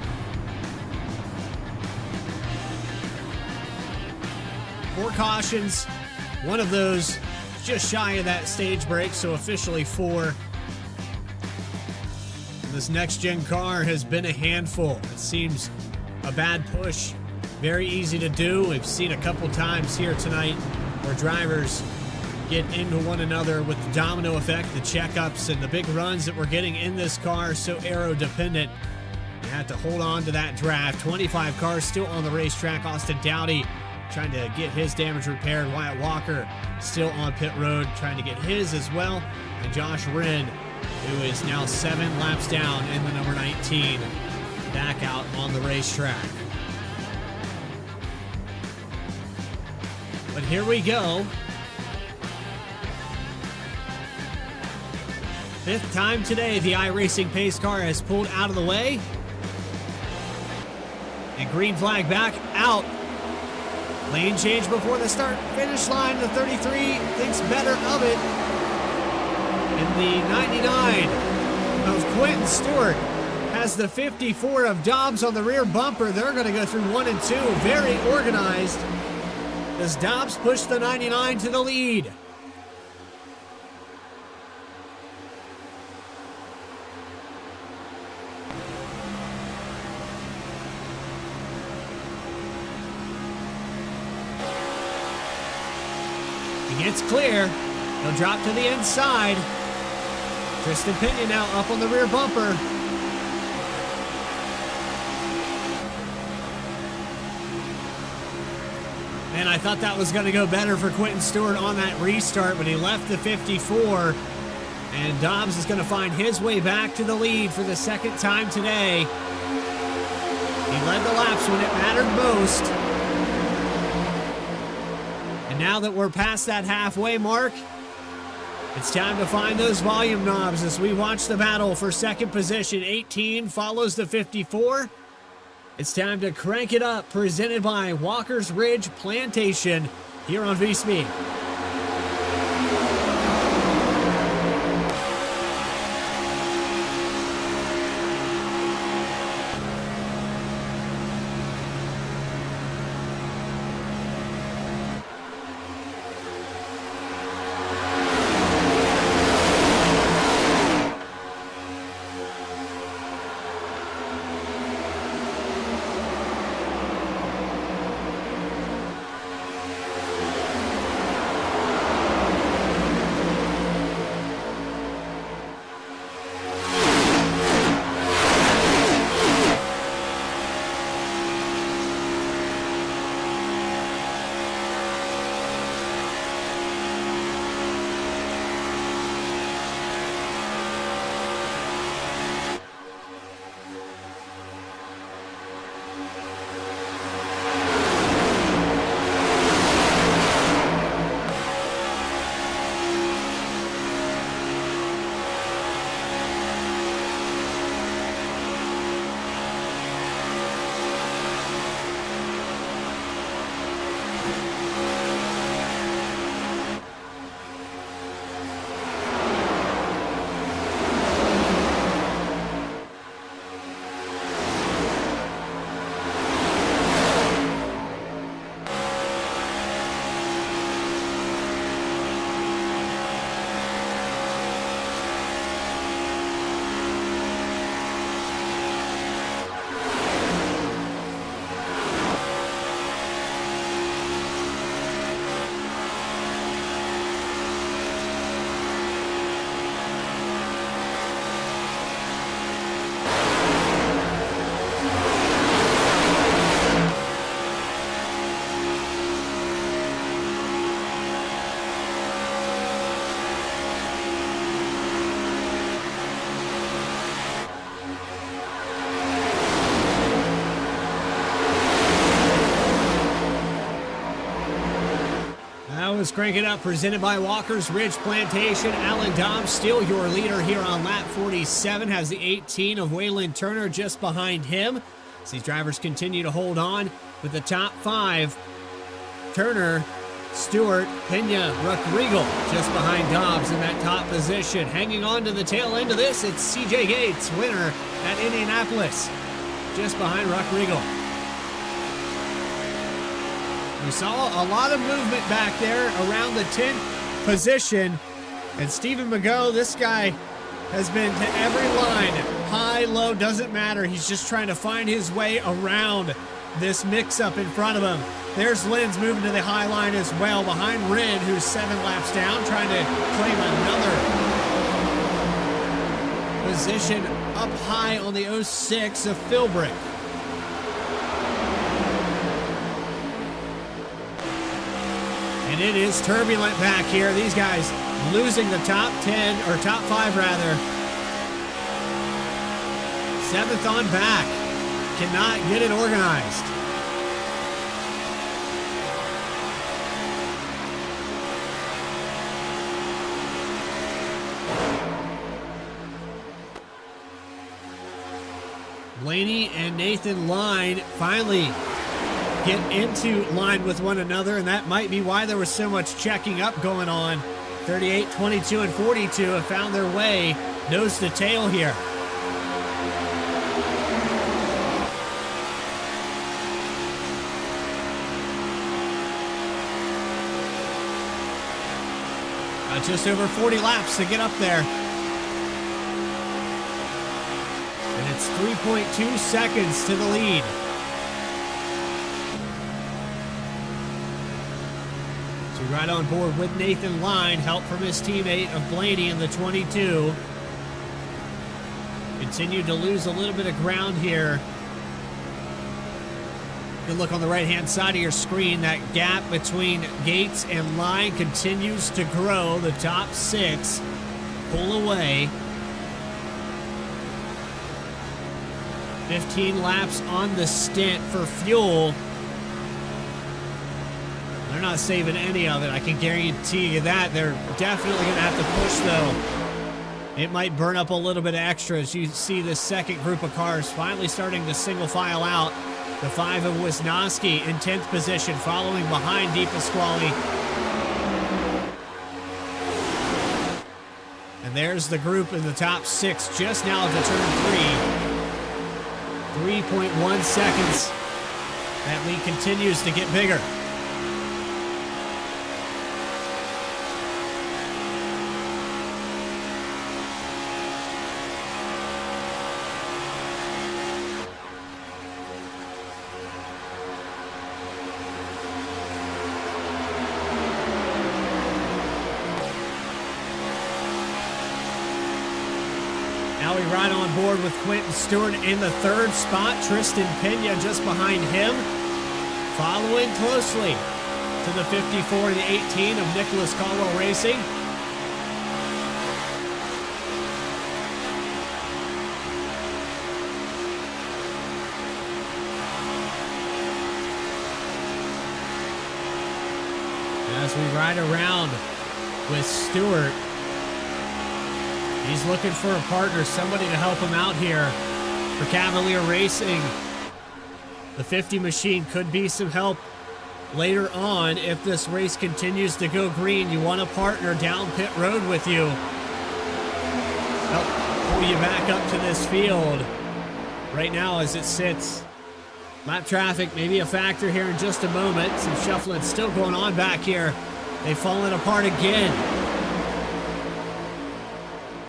Four cautions, one of those just shy of that stage break, so officially 4. And this next-gen car has been a handful. It seems a bad push, very easy to do. We've seen a couple times here tonight where drivers get into one another with the domino effect, the checkups, and the big runs that we're getting in this car, so aero-dependent. You have to hold on to that draft. 25 cars still on the racetrack. Austin Dowdy trying to get his damage repaired. Wyatt Walker still on pit road trying to get his as well. And Josh Wren, who is now 7 laps down in the number 19, back out on the racetrack. But here we go. 5th time today the iRacing pace car has pulled out of the way. And green flag back out. Lane change before the start-finish line. The 33 thinks better of it. And the 99 of Quentin Stewart has the 54 of Dobbs on the rear bumper. They're going to go through 1 and 2. Very organized as Dobbs pushed the 99 to the lead. He gets clear. He'll drop to the inside. Tristan Pena now up on the rear bumper. And I thought that was going to go better for Quentin Stewart on that restart, but he left the 54. And Dobbs is going to find his way back to the lead for the second time today. He led the laps when it mattered most. And now that we're past that halfway mark, it's time to find those volume knobs as we watch the battle for second position. 18 follows the 54. It's time to crank it up, presented by Walker's Ridge Plantation here on V-Speed. Was Crank It Up, presented by Walker's Ridge Plantation. Alan Dobbs, still your leader here on lap 47, has the 18 of Waylon Turner just behind him. As these drivers continue to hold on with the top 5. Turner, Stewart, Pena, Ruck-Regal just behind Dobbs in that top position. Hanging on to the tail end of this, it's CJ Gates, winner at Indianapolis, just behind Ruck-Regal. We saw a lot of movement back there around the 10th position. And Stephen Mago, this guy has been to every line. High, low, doesn't matter. He's just trying to find his way around this mix-up in front of him. There's Lenz moving to the high line as well, behind Rid, who's 7 laps down, trying to claim another position up high on the 06 of Philbrick. And it is turbulent back here. These guys losing the top 10, or top 5 rather. 7th on back. Cannot get it organized. Blaney and Nathan Line finally get into line with one another, and that might be why there was so much checking up going on. 38, 22, and 42 have found their way nose to tail here. Just over 40 laps to get up there. And it's 3.2 seconds to the lead. So right on board with Nathan Line, help from his teammate of Blaney in the 22. Continued to lose a little bit of ground here. Good look on the right-hand side of your screen. That gap between Gates and Line continues to grow. The top 6 pull away. 15 laps on the stint for fuel. They're not saving any of it. I can guarantee you that. They're definitely going to have to push, though. It might burn up a little bit extra as you see this second group of cars finally starting to single file out. The 5 of Wisnowski in 10th position, following behind Di Pasquale. And there's the group in the top 6 just now to turn 3. 3.1 seconds. That lead continues to get bigger. Now we ride on board with Quentin Stewart in the 3rd spot. Tristan Pena just behind him. Following closely to the 54 and the 18 of Nicholas Caldwell Racing. As we ride around with Stewart, he's looking for a partner, somebody to help him out here for Cavalier Racing. The 50 machine could be some help later on if this race continues to go green. You want a partner down pit road with you. Help pull you back up to this field. Right now as it sits, lap traffic may be a factor here in just a moment. Some shuffling still going on back here. They've fallen apart again.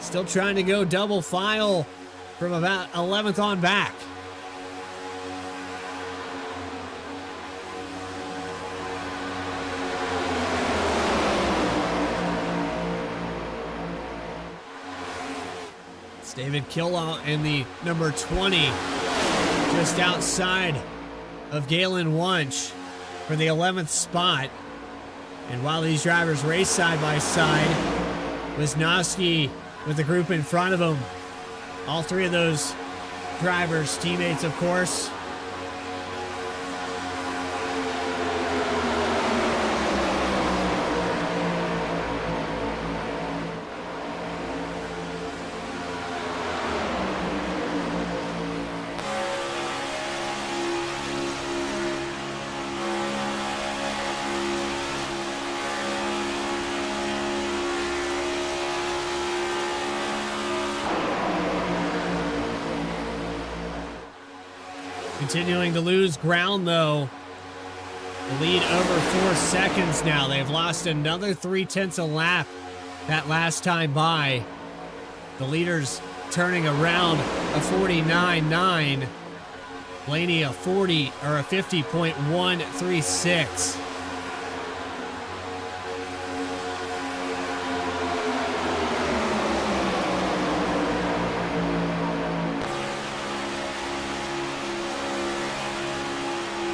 Still trying to go double file from about 11th on back. It's David Killaw in the number 20, just outside of Galen Wunsch for the 11th spot. And while these drivers race side by side, Wisnowski with the group in front of him. All 3 of those drivers, teammates, of course. Continuing to lose ground, though. The lead over 4 seconds now. They've lost another 0.3 a lap that last time by. The leaders turning around a 49.9. Blaney a 50.136.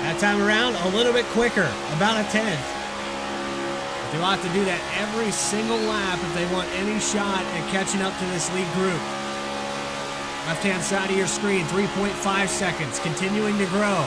That time around, a little bit quicker, about a 10th. But they'll have to do that every single lap if they want any shot at catching up to this lead group. Left-hand side of your screen, 3.5 seconds, continuing to grow.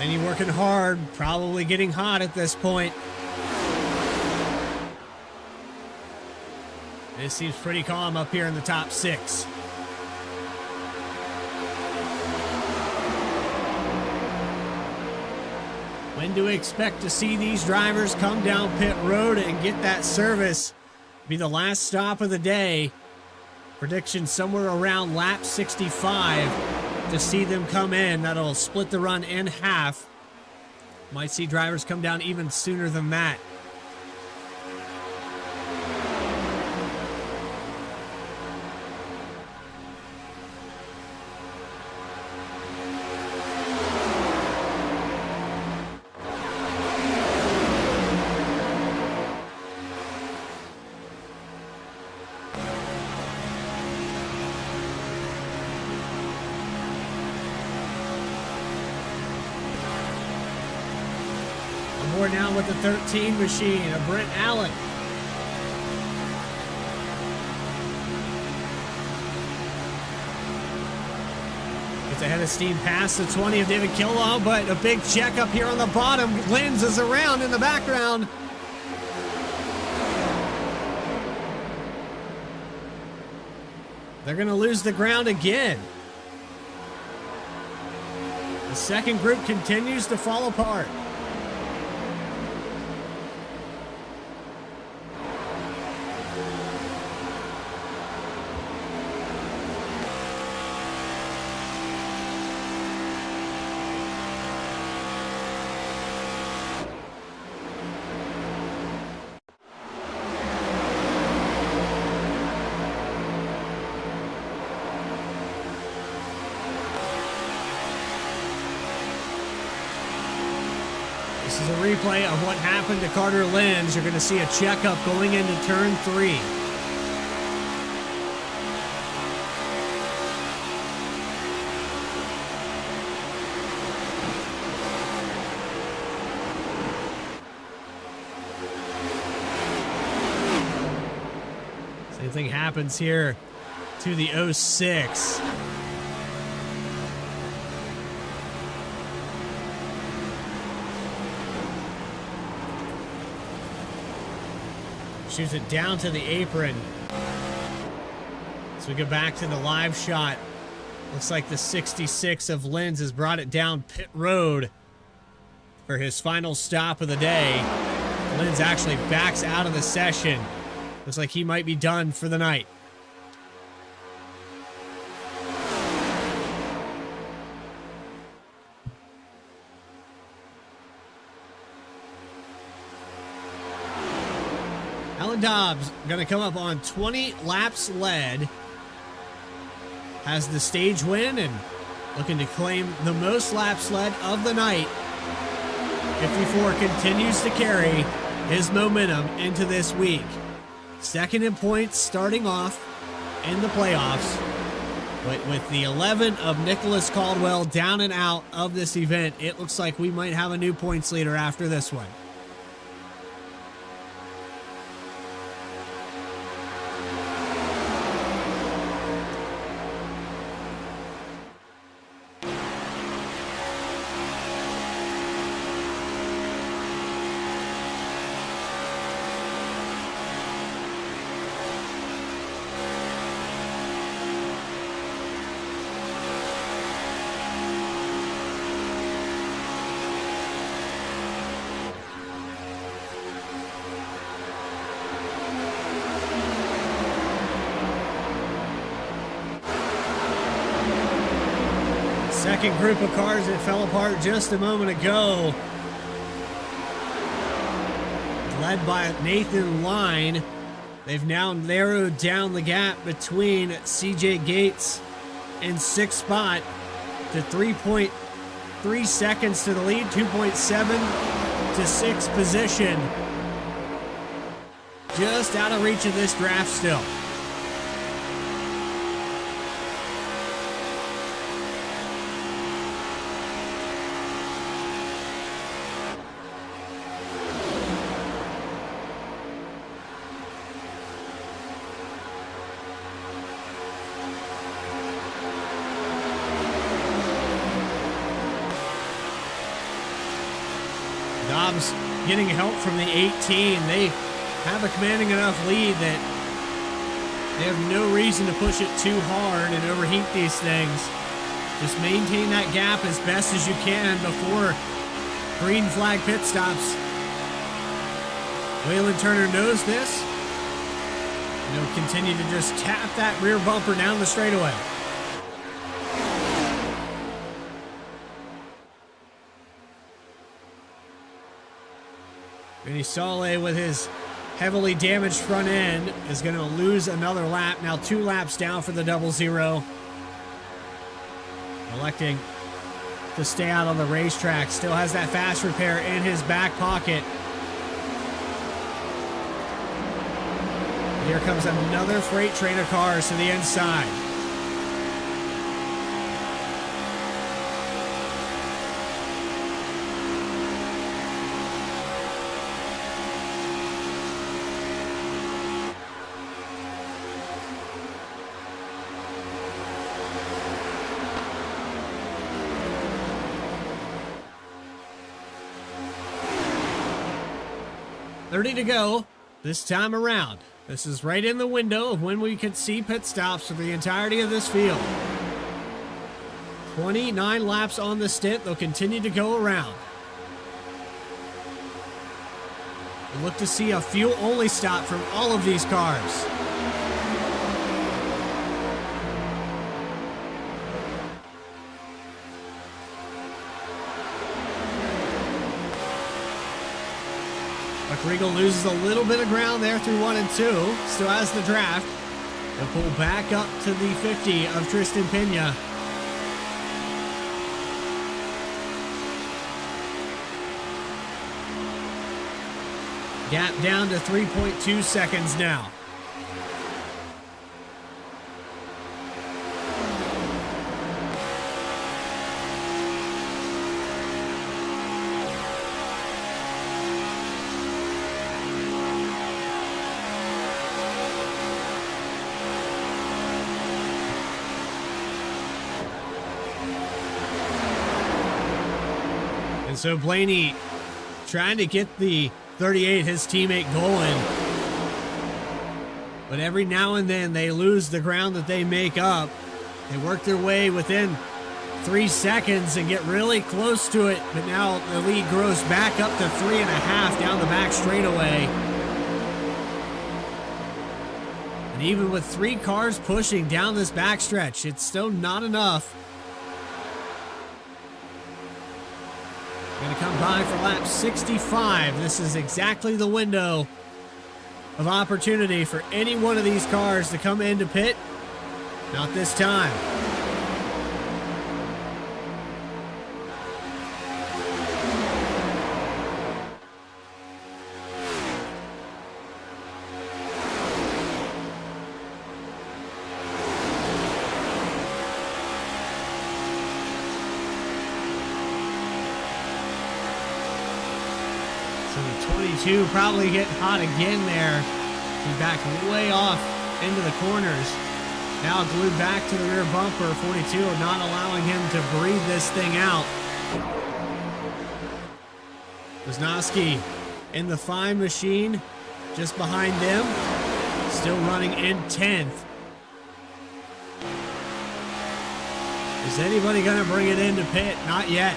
Lenny working hard, probably getting hot at this point. This seems pretty calm up here in the top 6. When do we expect to see these drivers come down pit road and get that service? Be the last stop of the day. Prediction somewhere around lap 65 to see them come in. That'll split the run in half. Might see drivers come down even sooner than that. Aboard now with the 13 machine of Brent Allen. Gets ahead of steam past the 20 of David Killow, but a big check up here on the bottom. Lenz is around in the background. They're going to lose the ground again. The second group continues to fall apart. This is a replay of what happened to Carter Lenz. You're going to see a checkup going into turn 3. Same thing happens here to the 06. Shoots it down to the apron. So we go back to the live shot. Looks like the 66 of Lenz has brought it down pit road for his final stop of the day. Lenz actually backs out of the session. Looks like he might be done for the night. Alan Dobbs going to come up on 20 laps led. Has the stage win and looking to claim the most laps led of the night. 54 continues to carry his momentum into this week. Second in points starting off in the playoffs. But with the 11 of Nicholas Caldwell down and out of this event, it looks like we might have a new points leader after this one. Second group of cars that fell apart just a moment ago. Led by Nathan Line. They've now narrowed down the gap between CJ Gates and sixth spot to 3.3 seconds to the lead, 2.7 to sixth position. Just out of reach of this draft still. Dobbs getting help from the 18. They have a commanding enough lead that they have no reason to push it too hard and overheat these things. Just maintain that gap as best as you can before green flag pit stops. Waylon Turner knows this. And he'll continue to just tap that rear bumper down the straightaway. Vinny Sale with his heavily damaged front end is going to lose another lap. Now 2 laps down for the 00. Electing to stay out on the racetrack. Still has that fast repair in his back pocket. Here comes another freight train of cars to the inside. $30 to go this time around. This is right in the window of when we could see pit stops for the entirety of this field. 29 laps on the stint. They'll continue to go around. We'll look to see a fuel-only stop from all of these cars. Regal loses a little bit of ground there through 1 and 2. Still has the draft. They'll pull back up to the 50 of Tristan Pena. Gap down to 3.2 seconds now. And so Blaney trying to get the 38, his teammate, going. But every now and then they lose the ground that they make up. They work their way within 3 seconds and get really close to it. But now the lead grows back up to 3.5 down the back straightaway. And even with 3 cars pushing down this backstretch, it's still not enough. Going to come by for lap 65. This is exactly the window of opportunity for any one of these cars to come into pit. Not this time. So the 22 probably getting hot again there. He's back way off into the corners. Now glued back to the rear bumper. 42 not allowing him to breathe this thing out. Wisnowski in the fine machine just behind them. Still running in 10th. Is anybody going to bring it into pit? Not yet.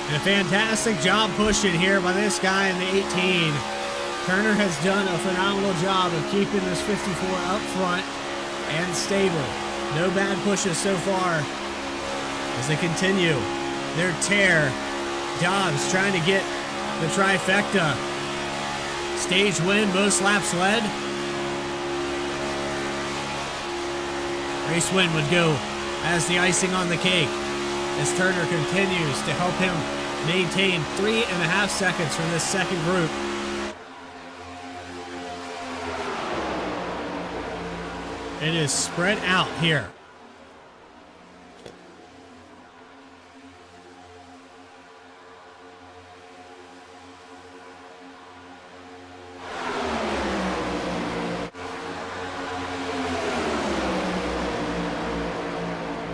And a fantastic job pushing here by this guy in the 18. Turner has done a phenomenal job of keeping this 54 up front and stable. No bad pushes so far as they continue their tear. Dobbs trying to get the trifecta. Stage win, most laps led. Race win would go as the icing on the cake as Turner continues to help him maintain 3.5 seconds for this second group. It is spread out here.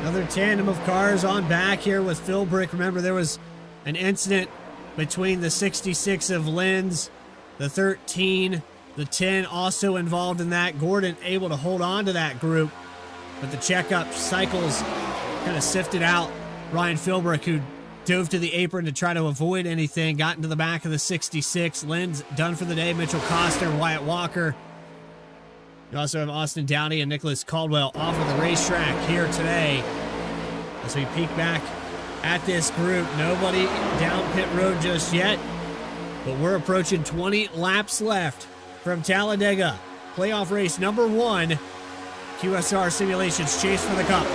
Another tandem of cars on back here with Philbrick. Remember, there was an incident between the 66 of Linz, the 13, the 10 also involved in that. Gordon able to hold on to that group, but the checkup cycles kind of sifted out Ryan Philbrick, who dove to the apron to try to avoid anything, got into the back of the 66. Linz done for the day. Mitchell Koster, Wyatt Walker. You also have Austin Downey and Nicholas Caldwell off of the racetrack here today. As we peek back at this group, nobody down pit road just yet, but we're approaching 20 laps left from Talladega. Playoff race number 1, QSR Simulations Chase for the Cup.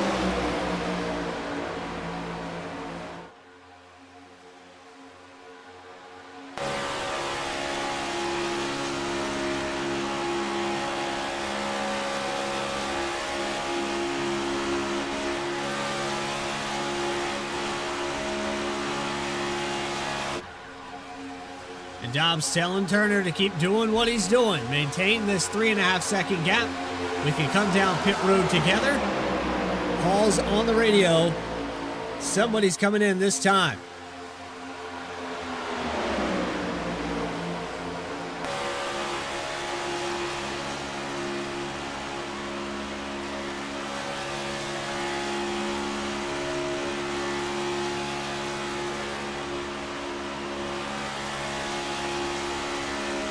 And Dobbs telling Turner to keep doing what he's doing. Maintain this 3.5 second gap. We can come down pit road together. Calls on the radio. Somebody's coming in this time.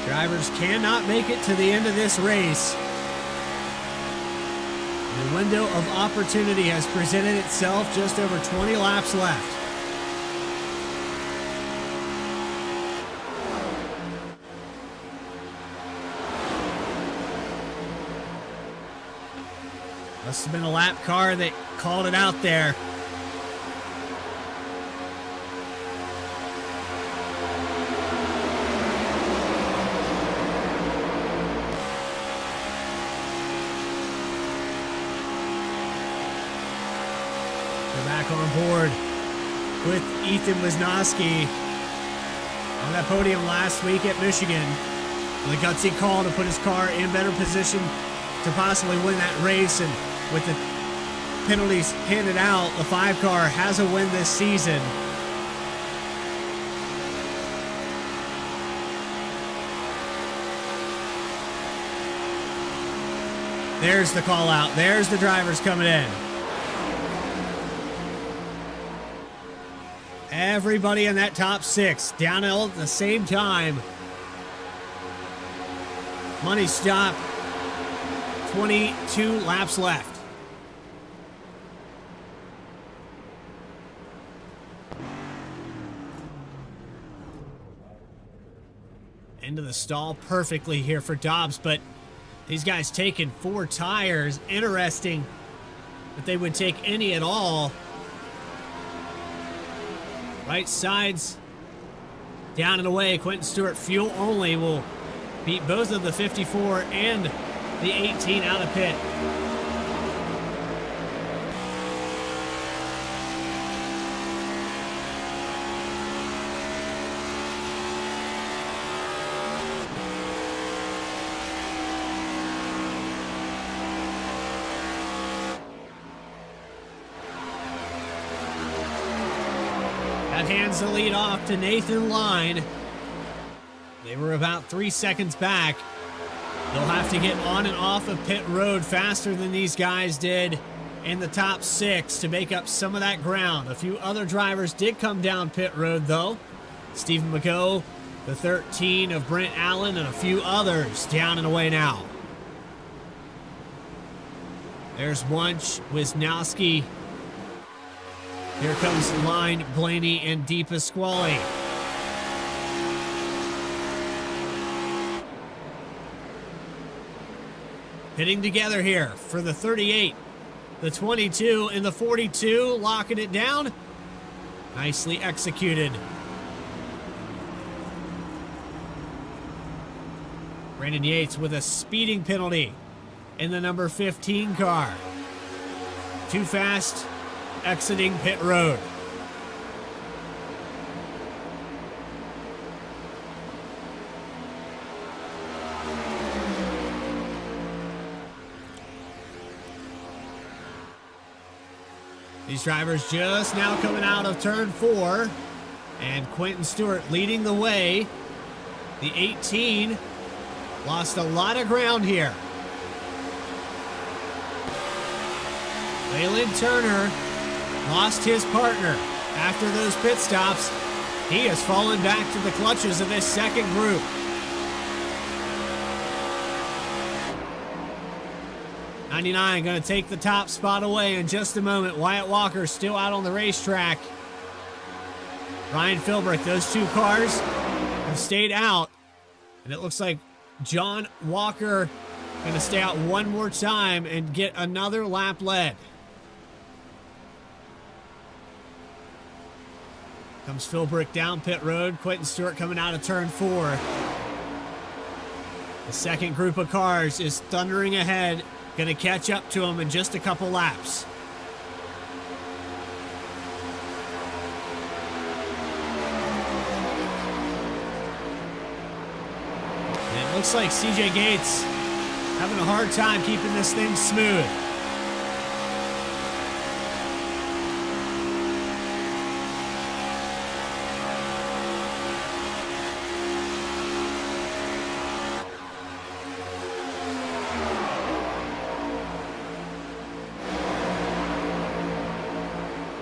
Drivers cannot make it to the end of this race. The window of opportunity has presented itself, just over 20 laps left. Must have been a lap car that called it out there. Back on board with Ethan Wisnowski on that podium last week at Michigan. The gutsy call to put his car in better position to possibly win that race, and with the penalties handed out, the 5 car has a win this season. There's the call out. There's the drivers coming in. Everybody in that top 6 down at the same time. Money stop. 22 laps left. Into the stall perfectly here for Dobbs, but these guys taking 4 tires. Interesting that they would take any at all. Right sides down and away. Quentin Stewart, fuel only, will beat both of the 54 and the 18 out of pit. That hands the lead off to Nathan Line. They were about 3 seconds back. They'll have to get on and off of pit road faster than these guys did in the top 6 to make up some of that ground. A few other drivers did come down pit road, though. Stephen McCoe, the 13 of Brent Allen, and a few others down and away now. There's Wunsch, Wisnowski. Here comes Line, Blaney, and Di Pasquale. Hitting together here for the 38, the 22, and the 42, locking it down. Nicely executed Brandon Yates with a speeding penalty in the number 15 car. Too fast, exiting pit road. These drivers just now coming out of turn 4, and Quentin Stewart leading the way. The 18 lost a lot of ground here. Waylon Turner lost his partner after those pit stops. He has fallen back to the clutches of this second group. '99 going to take the top spot away in just a moment. Wyatt Walker still out on the racetrack. Ryan Philbrick, those two cars have stayed out. And it looks like John Walker going to stay out one more time and get another lap led. Comes Philbrick down pit road. Quentin Stewart coming out of turn 4. The second group of cars is thundering ahead. Going to catch up to him in just a couple laps. And it looks like CJ Gates having a hard time keeping this thing smooth.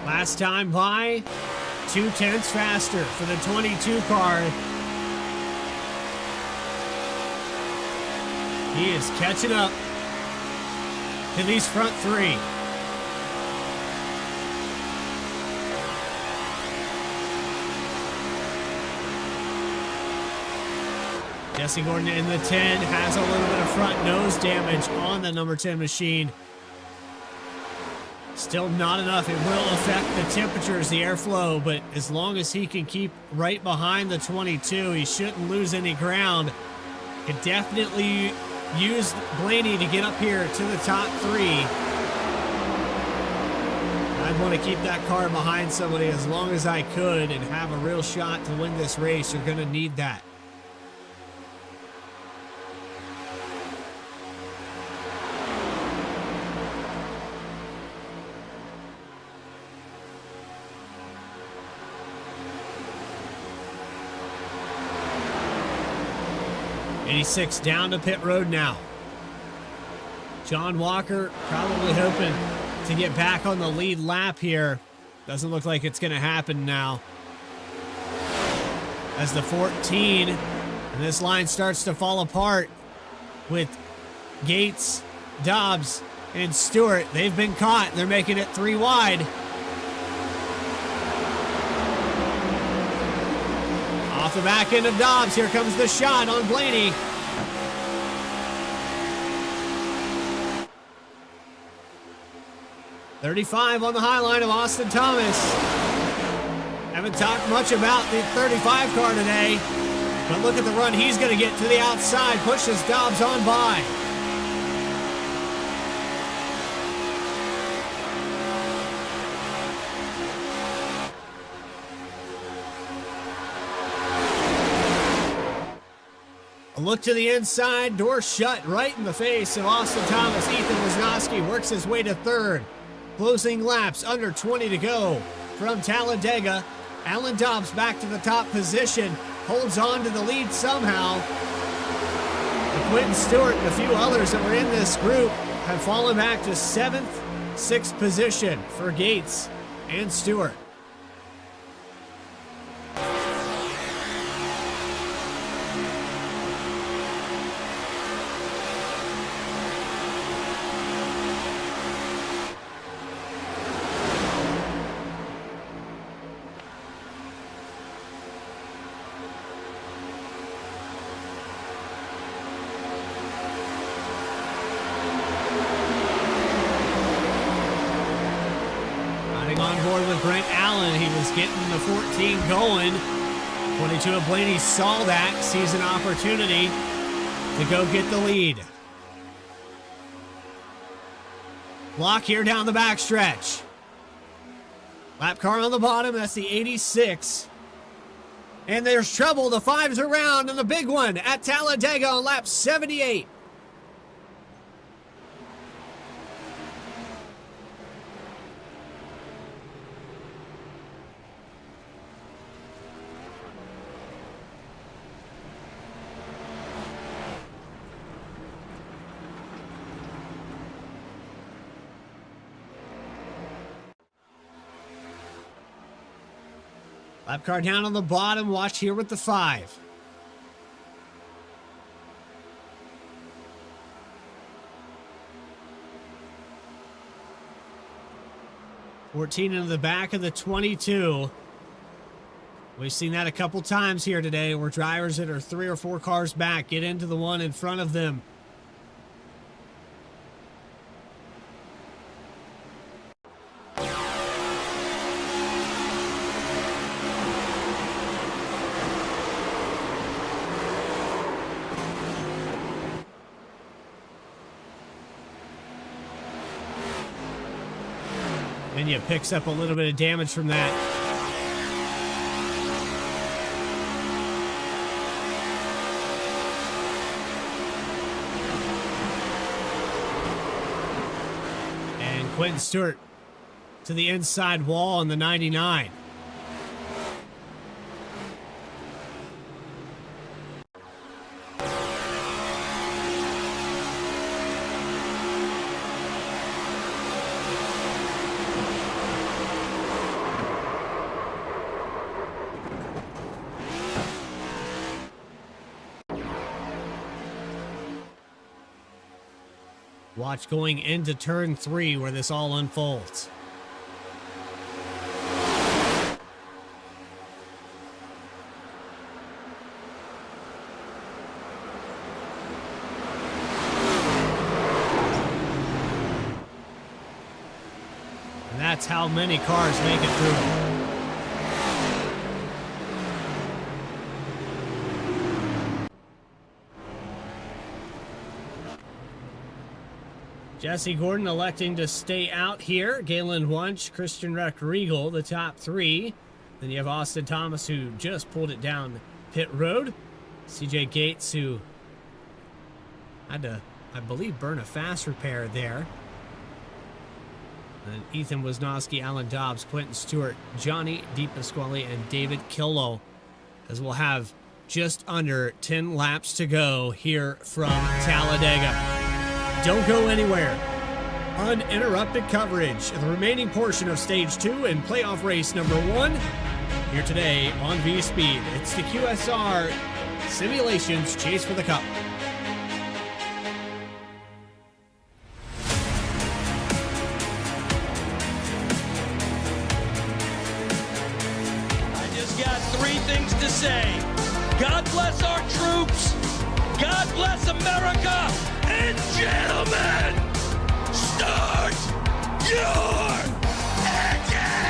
Last time by, 0.2 faster for the 22 car. He is catching up to these front three. Jesse Gordon in the 10 has a little bit of front nose damage on the number 10 machine. Still not enough. It will affect the temperatures, the airflow, but as long as he can keep right behind the 22, he shouldn't lose any ground. Could definitely use Blaney to get up here to the top 3. I'd want to keep that car behind somebody as long as I could and have a real shot to win this race. You're going to need that. '86 down to pit road now. John Walker probably hoping to get back on the lead lap here. Doesn't look like it's going to happen now. As the 14, and this line starts to fall apart with Gates, Dobbs, and Stewart. They've been caught. They're making it 3 wide. Off the back end of Dobbs, here comes the shot on Blaney. .35 on the high line of Austin Thomas. Haven't talked much about the 35 car today, but look at the run he's going to get to the outside. Pushes Dobbs on by. A look to the inside, door shut right in the face of Austin Thomas. Ethan Wisnowski works his way to 3rd. Closing laps, under 20 to go from Talladega. Alan Dobbs back to the top position, holds on to the lead somehow. But Quentin Stewart and a few others that were in this group have fallen back to 7th, 6th position for Gates and Stewart. Getting the 14 going. 22 of Blaney saw that, sees an opportunity to go get the lead. Block here down the backstretch. Lap car on the bottom, that's the 86. And there's trouble. The 5's around, and the big one at Talladega on lap 78. Lap car down on the bottom. Watch here with the 5. $14 into the back of the 22. We've seen that a couple times here today where drivers that are 3 or 4 cars back get into the one in front of them. Enya picks up a little bit of damage from that. And Quentin Stewart to the inside wall on the 99. Watch going into turn 3 where this all unfolds. And that's how many cars make it through. Jesse Gordon electing to stay out here. Galen Wunsch, Christian Reck-Regal, the top 3. Then you have Austin Thomas, who just pulled it down pit road. CJ Gates, who had to, I believe, burn a fast repair there. And Ethan Wisnowski, Alan Dobbs, Quentin Stewart, Johnny DePasquale, and David Killow, as we'll have just under 10 laps to go here from Talladega. Don't go anywhere. Uninterrupted coverage of the remaining portion of Stage 2 and playoff race number 1 here today on V-Speed. It's the QSR Simulations Chase for the Cup. I just got 3 things to say. God bless our troops. God bless America. And gentlemen, start your engine!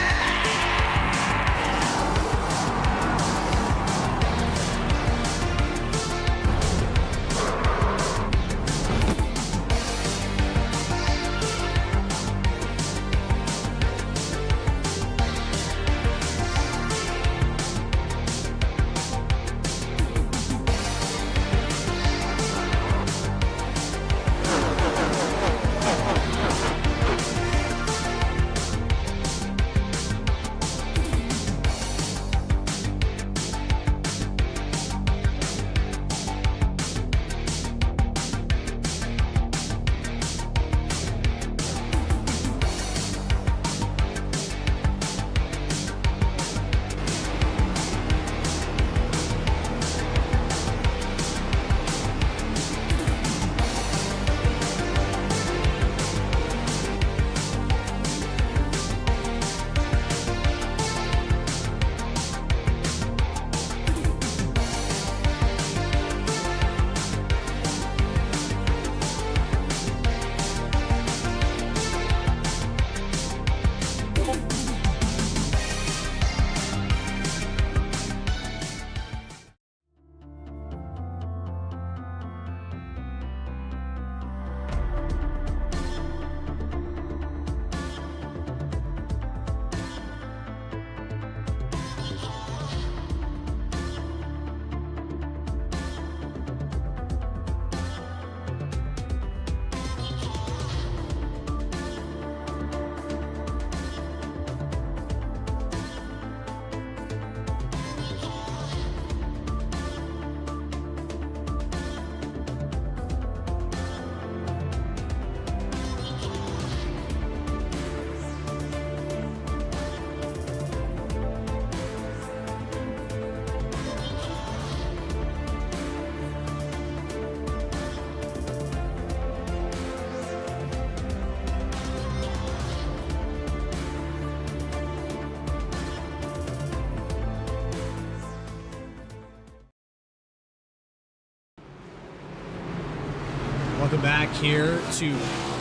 Welcome back here to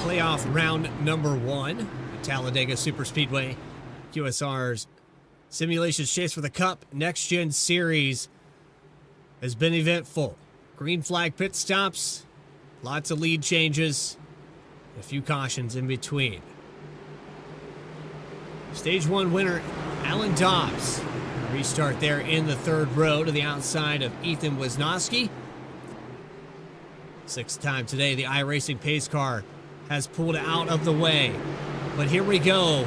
playoff round number 1 at Talladega Superspeedway. QSR's Simulations Chase for the Cup Next Gen Series has been eventful. Green flag pit stops, lots of lead changes, a few cautions in between. Stage 1 winner, Alan Dobbs. A restart there in the third row to the outside of Ethan Wisnowski. 6th time today, the iRacing pace car has pulled out of the way. But here we go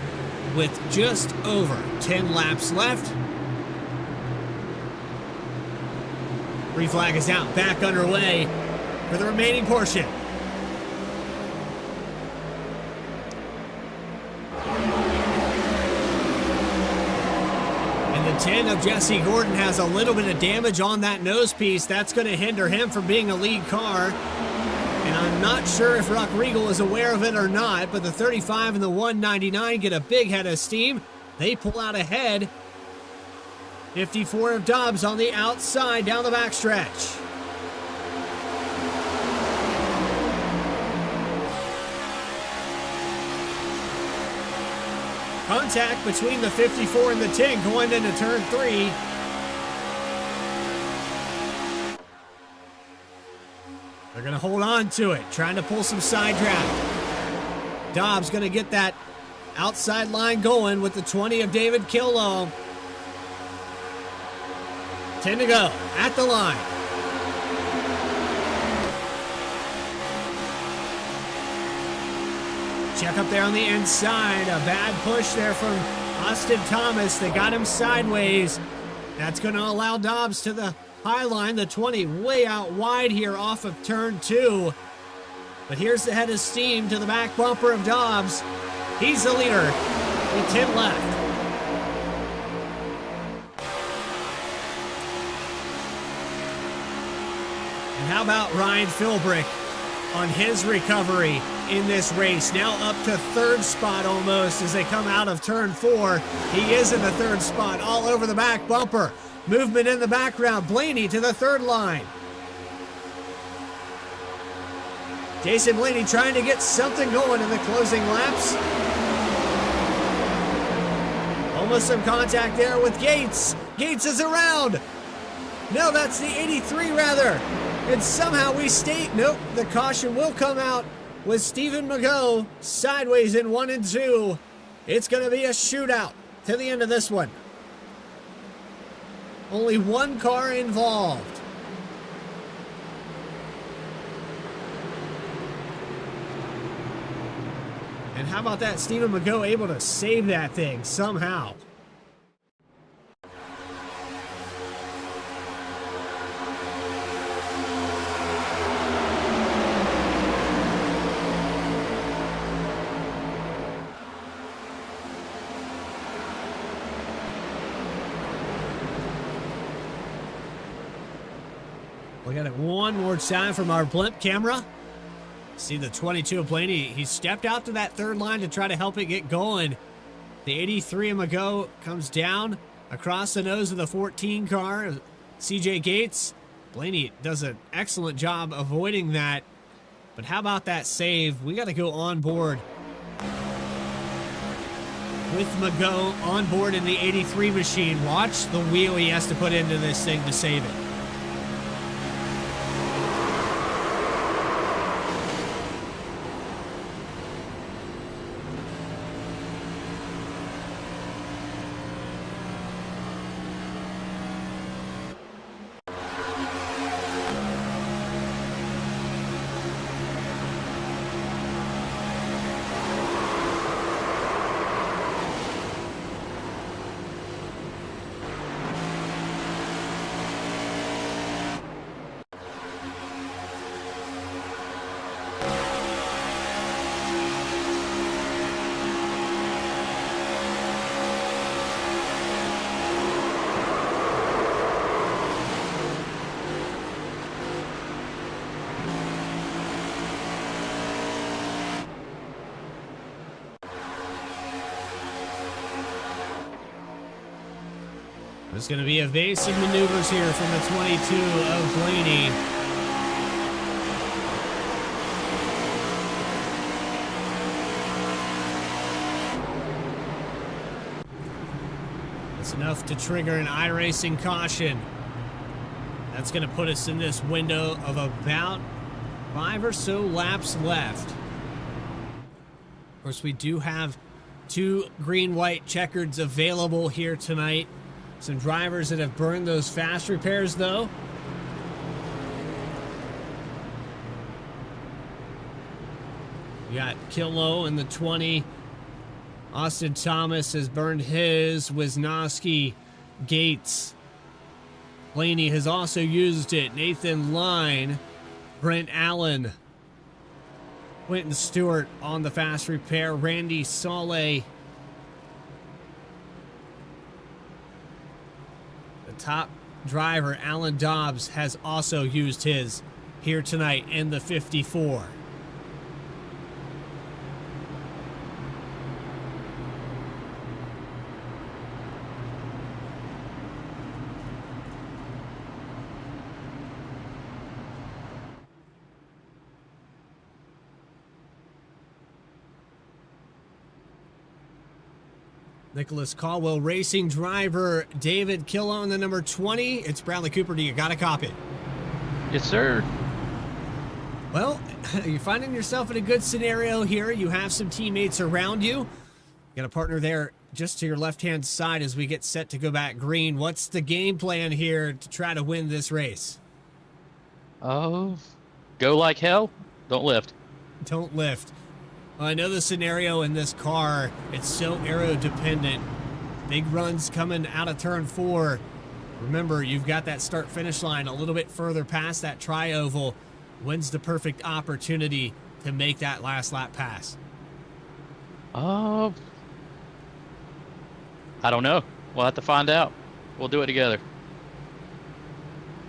with just over 10 laps left. Green flag is out, back underway for the remaining portion. And the 10 of Jesse Gordon has a little bit of damage on that nose piece. That's going to hinder him from being a lead car. And I'm not sure if Rock Regal is aware of it or not, but the 35 and the 199 get a big head of steam. They pull out ahead. 54 of Dobbs on the outside down the backstretch. Contact between the 54 and the 10 going into turn 3. They're going to hold on to it, trying to pull some side draft. Dobbs going to get that outside line going with the 20 of David Killow. 10 to go at the line. Check up there on the inside. A bad push there from Austin Thomas. They got him sideways. That's going to allow Dobbs to the high line. The 20 way out wide here off of turn 2. But here's the head of steam to the back bumper of Dobbs. He's the leader with 10 left. And how about Ryan Philbrick on his recovery in this race? Now up to 3rd spot almost as they come out of turn 4. He is in the 3rd spot, all over the back bumper. Movement in the background. Blaney to the 3rd line. Jason Blaney trying to get something going in the closing laps. Almost some contact there with Gates. Gates is around. No, that's the 83 rather. And somehow we stay. Nope, the caution will come out with Stephen Magot sideways in 1 and 2. It's going to be a shootout to the end of this one. Only one car involved. And how about that? Stephen Magot able to save that thing somehow. Look at it one more time from our blimp camera. See the 22 of Blaney. He stepped out to that 3rd line to try to help it get going. The 83 of Magot comes down across the nose of the 14 car. CJ Gates. Blaney does an excellent job avoiding that. But how about that save? We got to go on board with Magot on board in the 83 machine. Watch the wheel he has to put into this thing to save it. There's going to be evasive maneuvers here from the 22 of Blaney. It's enough to trigger an iRacing caution. That's going to put us in this window of about 5 or so laps left. Of course, we do have 2 green-white checkers available here tonight. Some drivers that have burned those fast repairs, though. We got Killow in the 20. Austin Thomas has burned his. Wisnowski, Gates. Blaney has also used it. Nathan Line, Brent Allen, Quentin Stewart on the fast repair. Randy Saleh. The top driver, Alan Dobbs, has also used his here tonight in the 54. Nicholas Caldwell Racing driver David Killow in the number 20. It's Bradley Cooper. Do you got a copy? Yes, sir. Well, you're finding yourself in a good scenario here. You have some teammates around you. You got a partner there just to your left-hand side as we get set to go back green. What's the game plan here to try to win this race? Oh, go like hell. Don't lift. Don't lift. Well, I know the scenario in this car, it's so aero dependent. Big runs coming out of turn 4. Remember, you've got that start-finish line a little bit further past that tri-oval. When's the perfect opportunity to make that last lap pass? I don't know. We'll have to find out. We'll do it together.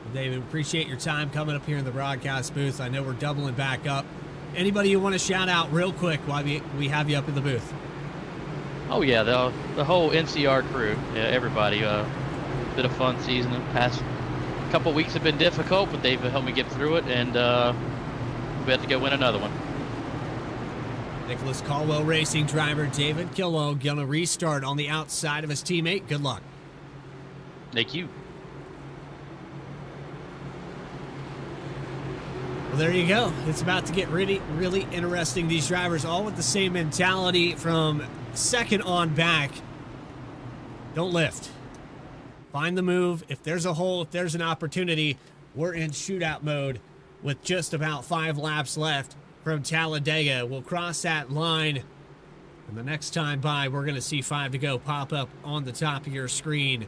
Well, David, appreciate your time coming up here in the broadcast booth. I know we're doubling back up. Anybody you want to shout out real quick while we have you up in the booth? Oh, yeah, the whole NCR crew. Yeah, everybody. Been a fun season. The past couple weeks have been difficult, but they've helped me get through it, and we have to go win another one. Nicholas Caldwell Racing driver David Killow gonna restart on the outside of his teammate. Good luck. Thank you. Well, there you go. It's about to get really, really interesting. These drivers all with the same mentality from second on back. Don't lift. Find the move. If there's a hole, if there's an opportunity, we're in shootout mode with just about 5 laps left from Talladega. We'll cross that line, and the next time by, we're going to see 5 to go pop up on the top of your screen.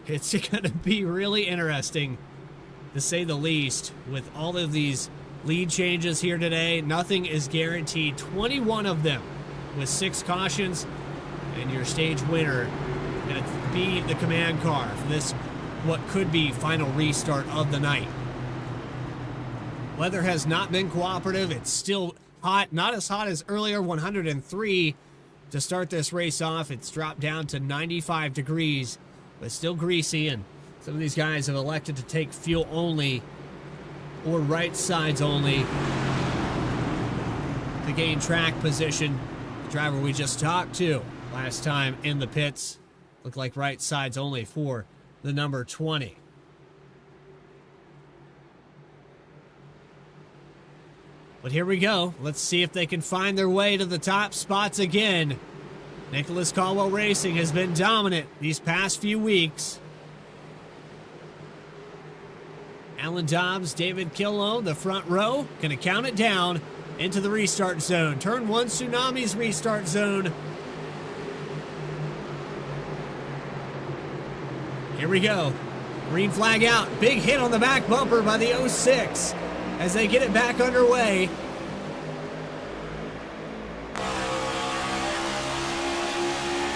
It's going to be really interesting, to say the least, with all of these lead changes here today. Nothing is guaranteed. 21 of them with 6 cautions, and your stage winner going to be the command car for this, what could be final restart of the night. Weather has not been cooperative. It's still hot, not as hot as earlier, 103 to start this race off. It's dropped down to 95 degrees, but still greasy, and some of these guys have elected to take fuel only or right sides only to gain track position. The driver we just talked to last time in the pits looked like right sides only for the number 20. But here we go. Let's see if they can find their way to the top spots again. Nicholas Caldwell Racing has been dominant these past few weeks. Alan Dobbs, David Killow, the front row, going to count it down into the restart zone. Turn 1 Tsunami's restart zone. Here we go. Green flag out. Big hit on the back bumper by the 06 as they get it back underway.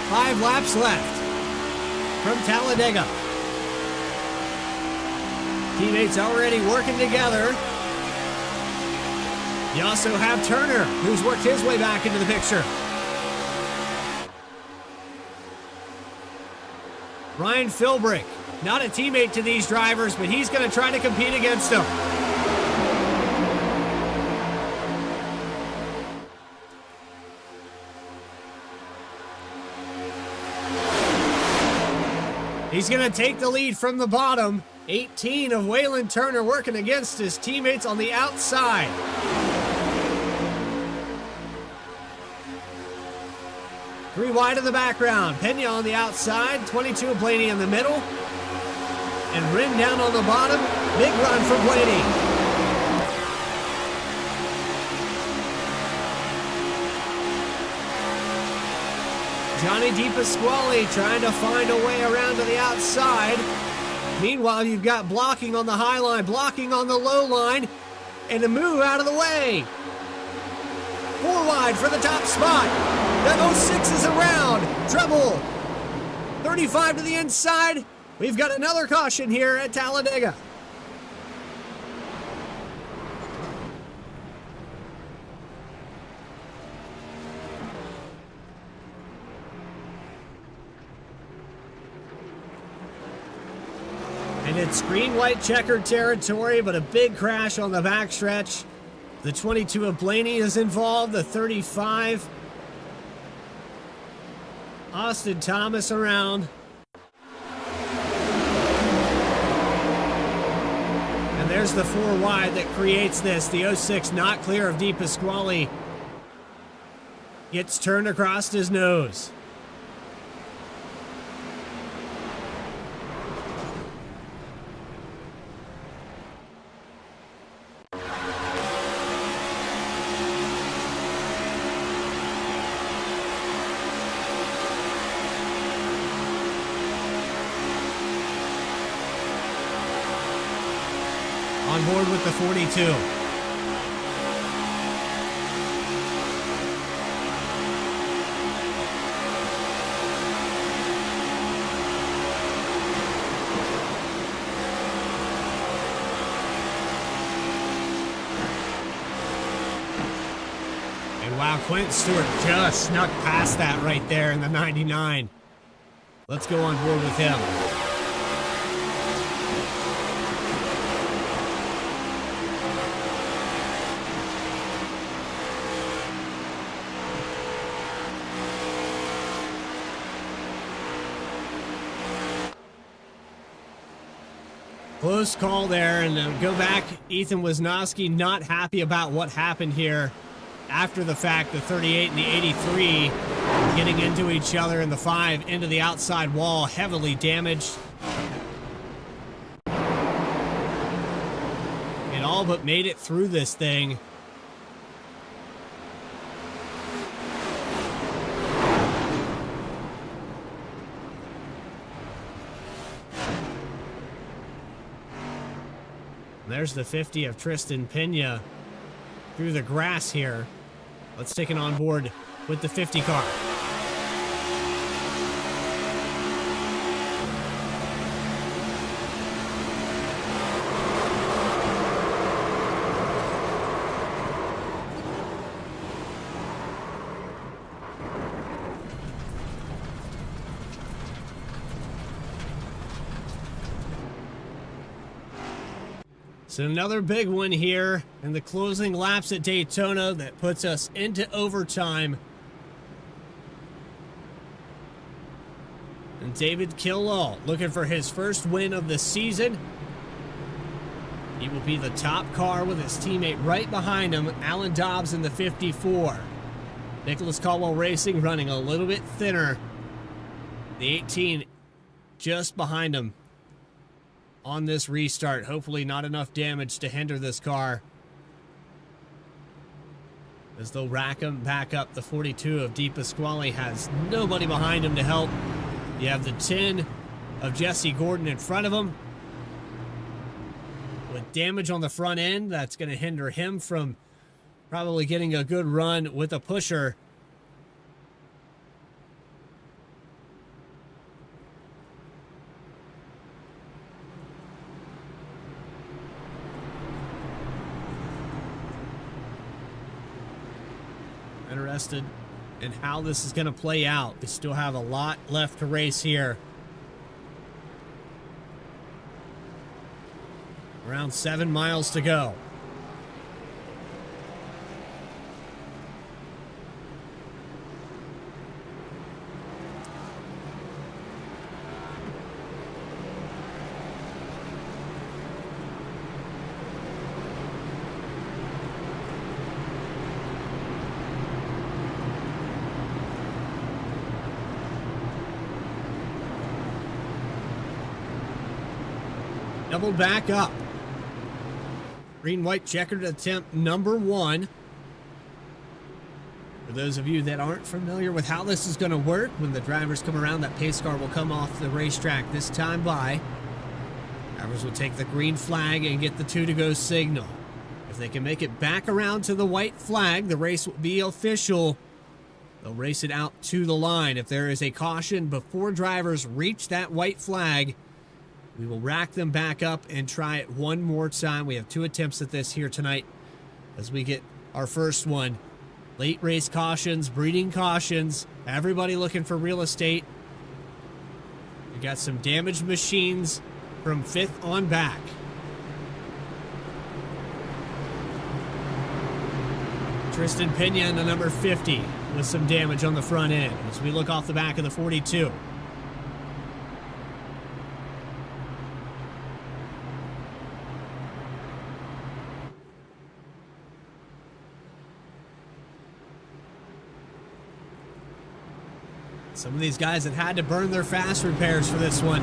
Five laps left from Talladega. Teammates already working together. You also have Turner, who's worked his way back into the picture. Ryan Philbrick, not a teammate to these drivers, but he's going to try to compete against them. He's going to take the lead from the bottom. 18 of Waylon Turner working against his teammates on the outside. Three wide in the background. Pena on the outside. 22 of Blaney in the middle. And Rin down on the bottom. Big run for Blaney. Johnny DePasquale trying to find a way around to the outside. Meanwhile, you've got blocking on the high line, blocking on the low line, and a move out of the way. 4 wide for the top spot. That 06 is around. Treble. 35 to the inside. We've got another caution here at Talladega. And it's green, white, checkered territory, but a big crash on the backstretch. The 22 of Blaney is involved, the 35. Austin Thomas around. And there's the 4 wide that creates this. The 06 not clear of DePasquale. Gets turned across his nose. On board with the 42. And wow, Quentin Stewart just snuck past that right there in the 99. Let's go on board with him. Close call there, and go back. Ethan Wisnowski not happy about what happened here after the fact. The 38 and the 83 getting into each other, and the 5 into the outside wall, heavily damaged. It all but made it through this thing. There's the 50 of Tristan Pena through the grass here. Let's take it on board with the 50 car. So another big one here in the closing laps at Daytona that puts us into overtime. And David Killall looking for his first win of the season. He will be the top car with his teammate right behind him, Alan Dobbs in the 54. Nicholas Caldwell Racing running a little bit thinner. The 18 just behind him on this restart. Hopefully not enough damage to hinder this car, as they'll rack him back up. The 42 of DePasquale has nobody behind him to help. You have the 10 of Jesse Gordon in front of him with damage on the front end. That's going to hinder him from probably getting a good run with a pusher. Interested in how this is going to play out. We still have a lot left to race here. Around 7 miles to go. Doubled back up. Green-white checkered attempt number 1. For those of you that aren't familiar with how this is going to work, when the drivers come around, that pace car will come off the racetrack this time by. Drivers will take the green flag and get the 2-to-go signal. If they can make it back around to the white flag, the race will be official. They'll race it out to the line. If there is a caution before drivers reach that white flag, we will rack them back up and try it one more time. We have 2 attempts at this here tonight as we get our first one. Late race cautions, breeding cautions, everybody looking for real estate. We got some damaged machines from 5th on back. Tristan Pena in the number 50 with some damage on the front end as we look off the back of the 42. Some of these guys that had to burn their fast repairs for this one.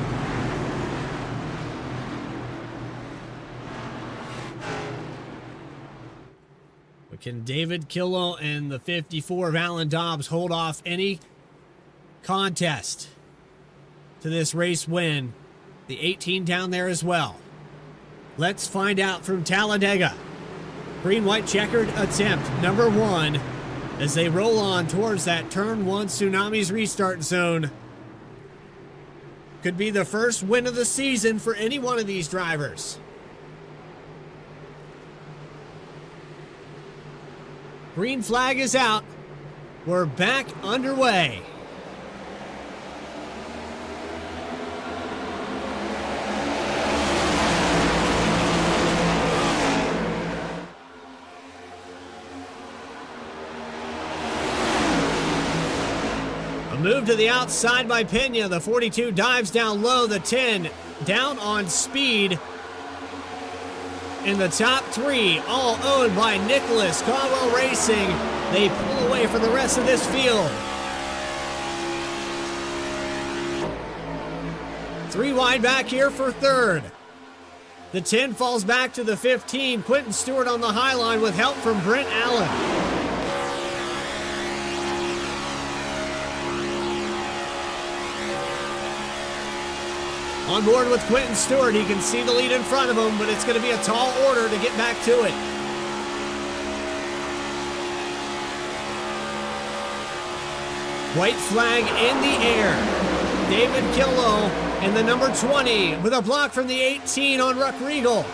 But can David Killow and the 54 of Alan Dobbs hold off any contest to this race win? The 18 down there as well. Let's find out from Talladega. Green-white checkered attempt number 1. As they roll on towards that turn 1 Tsunami's restart zone. Could be the first win of the season for any one of these drivers. Green flag is out. We're back underway. Move to the outside by Pena. The 42 dives down low. The 10 down on speed. In the top 3, all owned by Nicholas Caldwell Racing. They pull away from the rest of this field. 3 wide back here for 3rd. The 10 falls back to the 15. Quentin Stewart on the high line with help from Brent Allen. On board with Quentin Stewart, he can see the lead in front of him, but it's going to be a tall order to get back to it. White flag in the air. David Killow and the number 20 with a block from the 18 on Ruck Regal.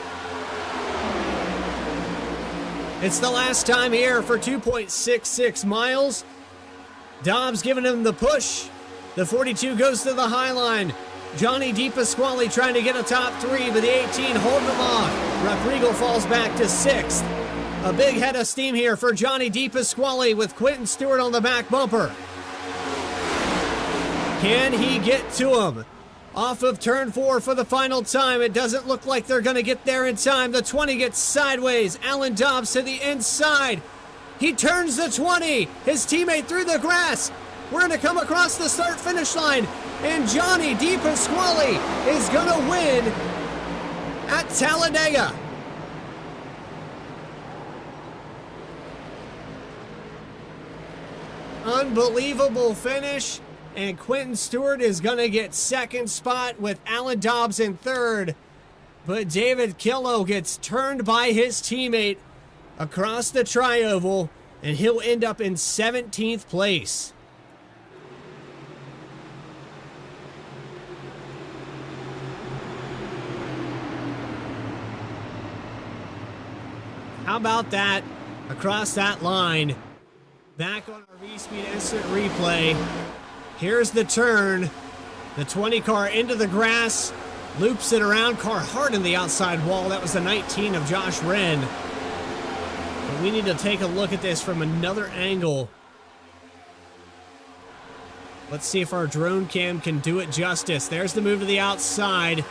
It's the last time here for 2.66 miles. Dobbs giving him the push. The 42 goes to the high line. Johnny DePasquale trying to get a top 3, but the 18 holding him off. Ruck Regal falls back to 6th. A big head of steam here for Johnny DePasquale with Quentin Stewart on the back bumper. Can he get to him? Off of turn 4 for the final time. It doesn't look like they're going to get there in time. The 20 gets sideways. Alan Dobbs to the inside. He turns the 20. His teammate through the grass. We're going to come across the start-finish line. And Johnny DePasquale is going to win at Talladega. Unbelievable finish. And Quentin Stewart is going to get 2nd spot with Alan Dobbs in 3rd. But David Killow gets turned by his teammate across the tri-oval, and he'll end up in 17th place. How about that? Across that line. Back on our V-Speed instant replay. Here's the turn. The 20 car into the grass. Loops it around. Car hard in the outside wall. That was the 19 of Josh Wren. But we need to take a look at this from another angle. Let's see if our drone cam can do it justice. There's the move to the outside.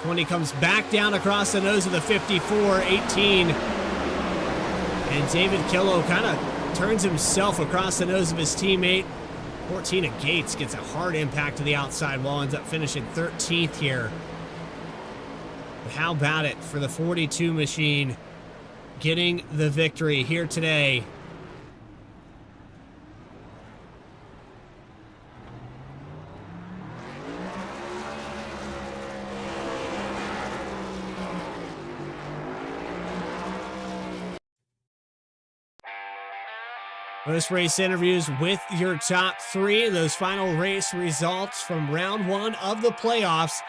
20 comes back down across the nose of the 54. 18. And David Killow kind of turns himself across the nose of his teammate. 14 of Gates gets a hard impact to the outside wall, ends up finishing 13th here. But how about it for the 42 machine getting the victory here today? Post-race interviews with your top three. Those final race results from round one of the playoffs.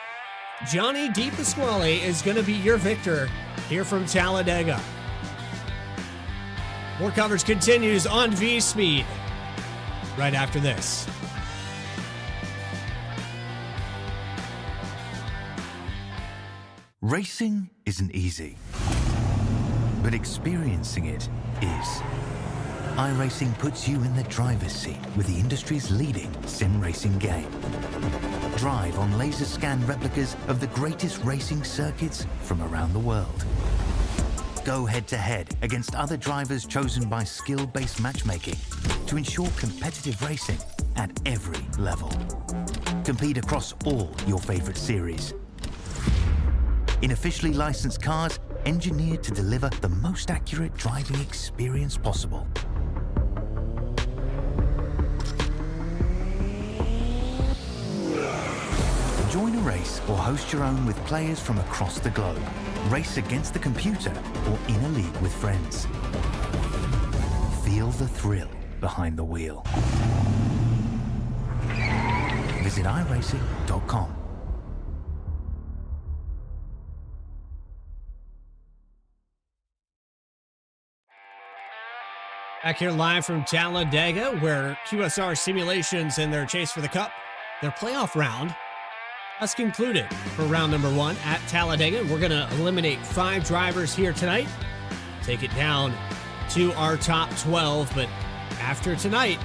Johnny DePasquale is going to be your victor here from Talladega. More coverage continues on V-Speed right after this. Racing isn't easy, but experiencing it is. iRacing puts you in the driver's seat with the industry's leading sim racing game. Drive on laser scan replicas of the greatest racing circuits from around the world. Go head-to-head against other drivers chosen by skill-based matchmaking to ensure competitive racing at every level. Compete across all your favorite series. In officially licensed cars, engineered to deliver the most accurate driving experience possible. Join a race or host your own with players from across the globe. Race against the computer or in a league with friends. Feel the thrill behind the wheel. Visit iRacing.com. Back here live from Talladega, where QSR Simulations and their chase for the cup, their playoff round, has concluded for round number one at Talladega. We're going to eliminate 5 drivers here tonight, take it down to our top 12. But after tonight,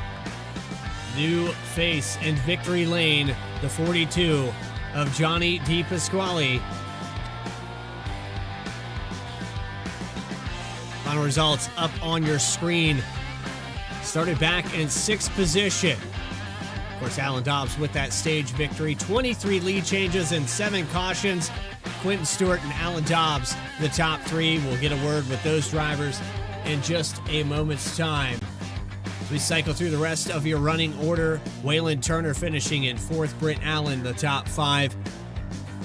new face and victory lane, the 42 of Johnny DePasquale. Final results up on your screen. Started back in 6th position. Of course, Alan Dobbs with that stage victory. 23 lead changes and 7 cautions. Quentin Stewart and Alan Dobbs, the top 3. We'll get a word with those drivers in just a moment's time. As we cycle through the rest of your running order, Waylon Turner finishing in 4th. Britt Allen, the top 5.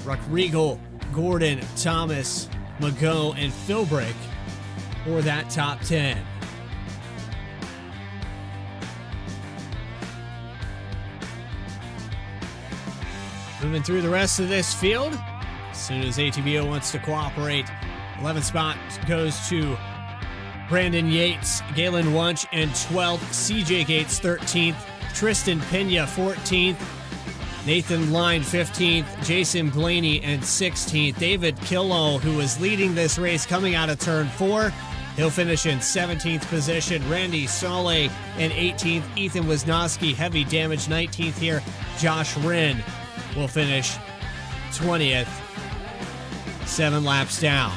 Ruck Regal, Gordon, Thomas, Mago, and Philbrick for that top 10. Moving through the rest of this field, as soon as ATVO wants to cooperate, 11th spot goes to Brandon Yates, Galen Wunsch, and 12th. CJ Gates, 13th. Tristan Pena, 14th. Nathan Line, 15th. Jason Blaney, and 16th. David Killow, who was leading this race coming out of turn 4, he'll finish in 17th position. Randy Saleh in 18th. Ethan Wisnowski, heavy damage, 19th here. Josh Wren will finish 20th, 7 laps down.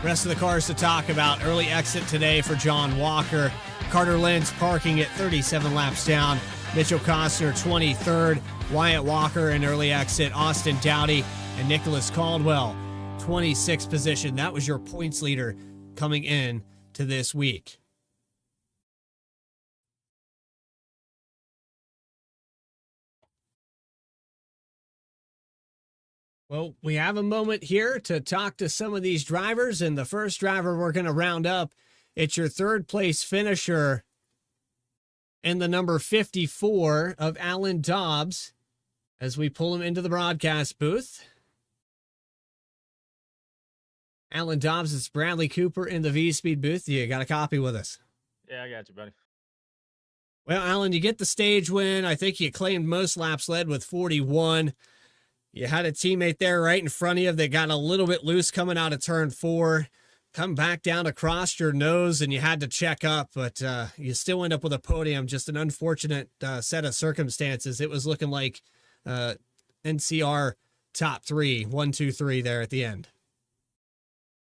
Rest of the cars to talk about. Early exit today for John Walker. Carter Lentz parking at 37 laps down. Mitchell Costner 23rd. Wyatt Walker an early exit. Austin Dowdy and Nicholas Caldwell 26th position. That was your points leader coming in to this week. Well, we have a moment here to talk to some of these drivers, and the first driver we're going to round up, it's your 3rd place finisher and the number 54 of Alan Dobbs as we pull him into the broadcast booth. Alan Dobbs, it's Bradley Cooper in the V-Speed booth. You got a copy with us? Yeah, I got you, buddy. Well, Alan, you get the stage win. I think you claimed most laps led with 41. You had a teammate there right in front of you that got a little bit loose coming out of turn 4. Come back down across your nose, and you had to check up, but you still end up with a podium. Just an unfortunate set of circumstances. It was looking like NCR top 3, 1, 2, 3 there at the end.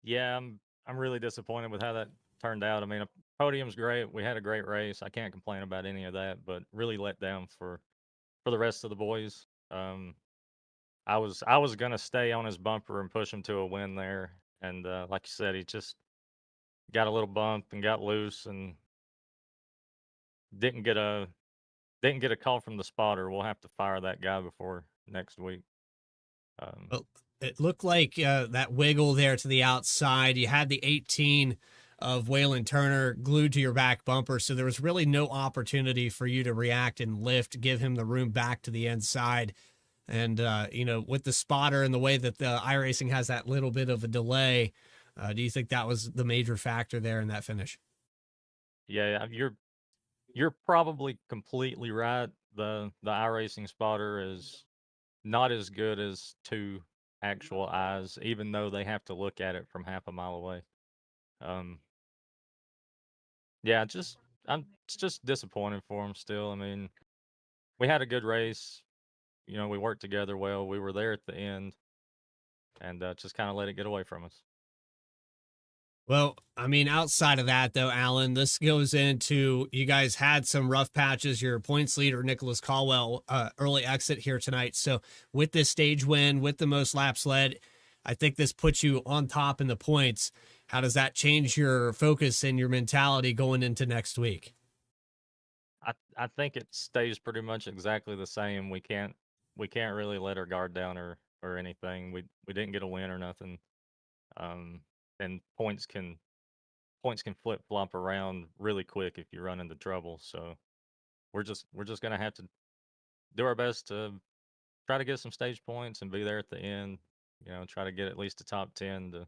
Yeah, I'm really disappointed with how that turned out. I mean, a podium's great. We had a great race. I can't complain about any of that, but really let down for the rest of the boys. I was gonna stay on his bumper and push him to a win there, and like you said, he just got a little bump and got loose and didn't get a didn't get a call from the spotter. We'll have to fire that guy before next week. Well, it looked like that wiggle there to the outside. You had the 18 of Waylon Turner glued to your back bumper, so there was really no opportunity for you to react and lift, give him the room back to the inside. And, with the spotter and the way that the iRacing has that little bit of a delay, do you think that was the major factor there in that finish? Yeah, you're probably completely right. The iRacing spotter is not as good as two actual eyes, even though they have to look at it from half a mile away. Um, yeah, it's just disappointing for him still. I mean, we had a good race. We worked together well. We were there at the end, and just kind of let it get away from us. Well, I mean, outside of that, though, Alan, this goes into you guys had some rough patches. Your points leader, Nicholas Caldwell, early exit here tonight. So, with this stage win, with the most laps led, I think this puts you on top in the points. How does that change your focus and your mentality going into next week? I think it stays pretty much exactly the same. We can't really let our guard down or anything. We didn't get a win or nothing. Um, and points can flip flop around really quick if you run into trouble. So we're just gonna have to do our best to try to get some stage points and be there at the end. Try to get at least a top 10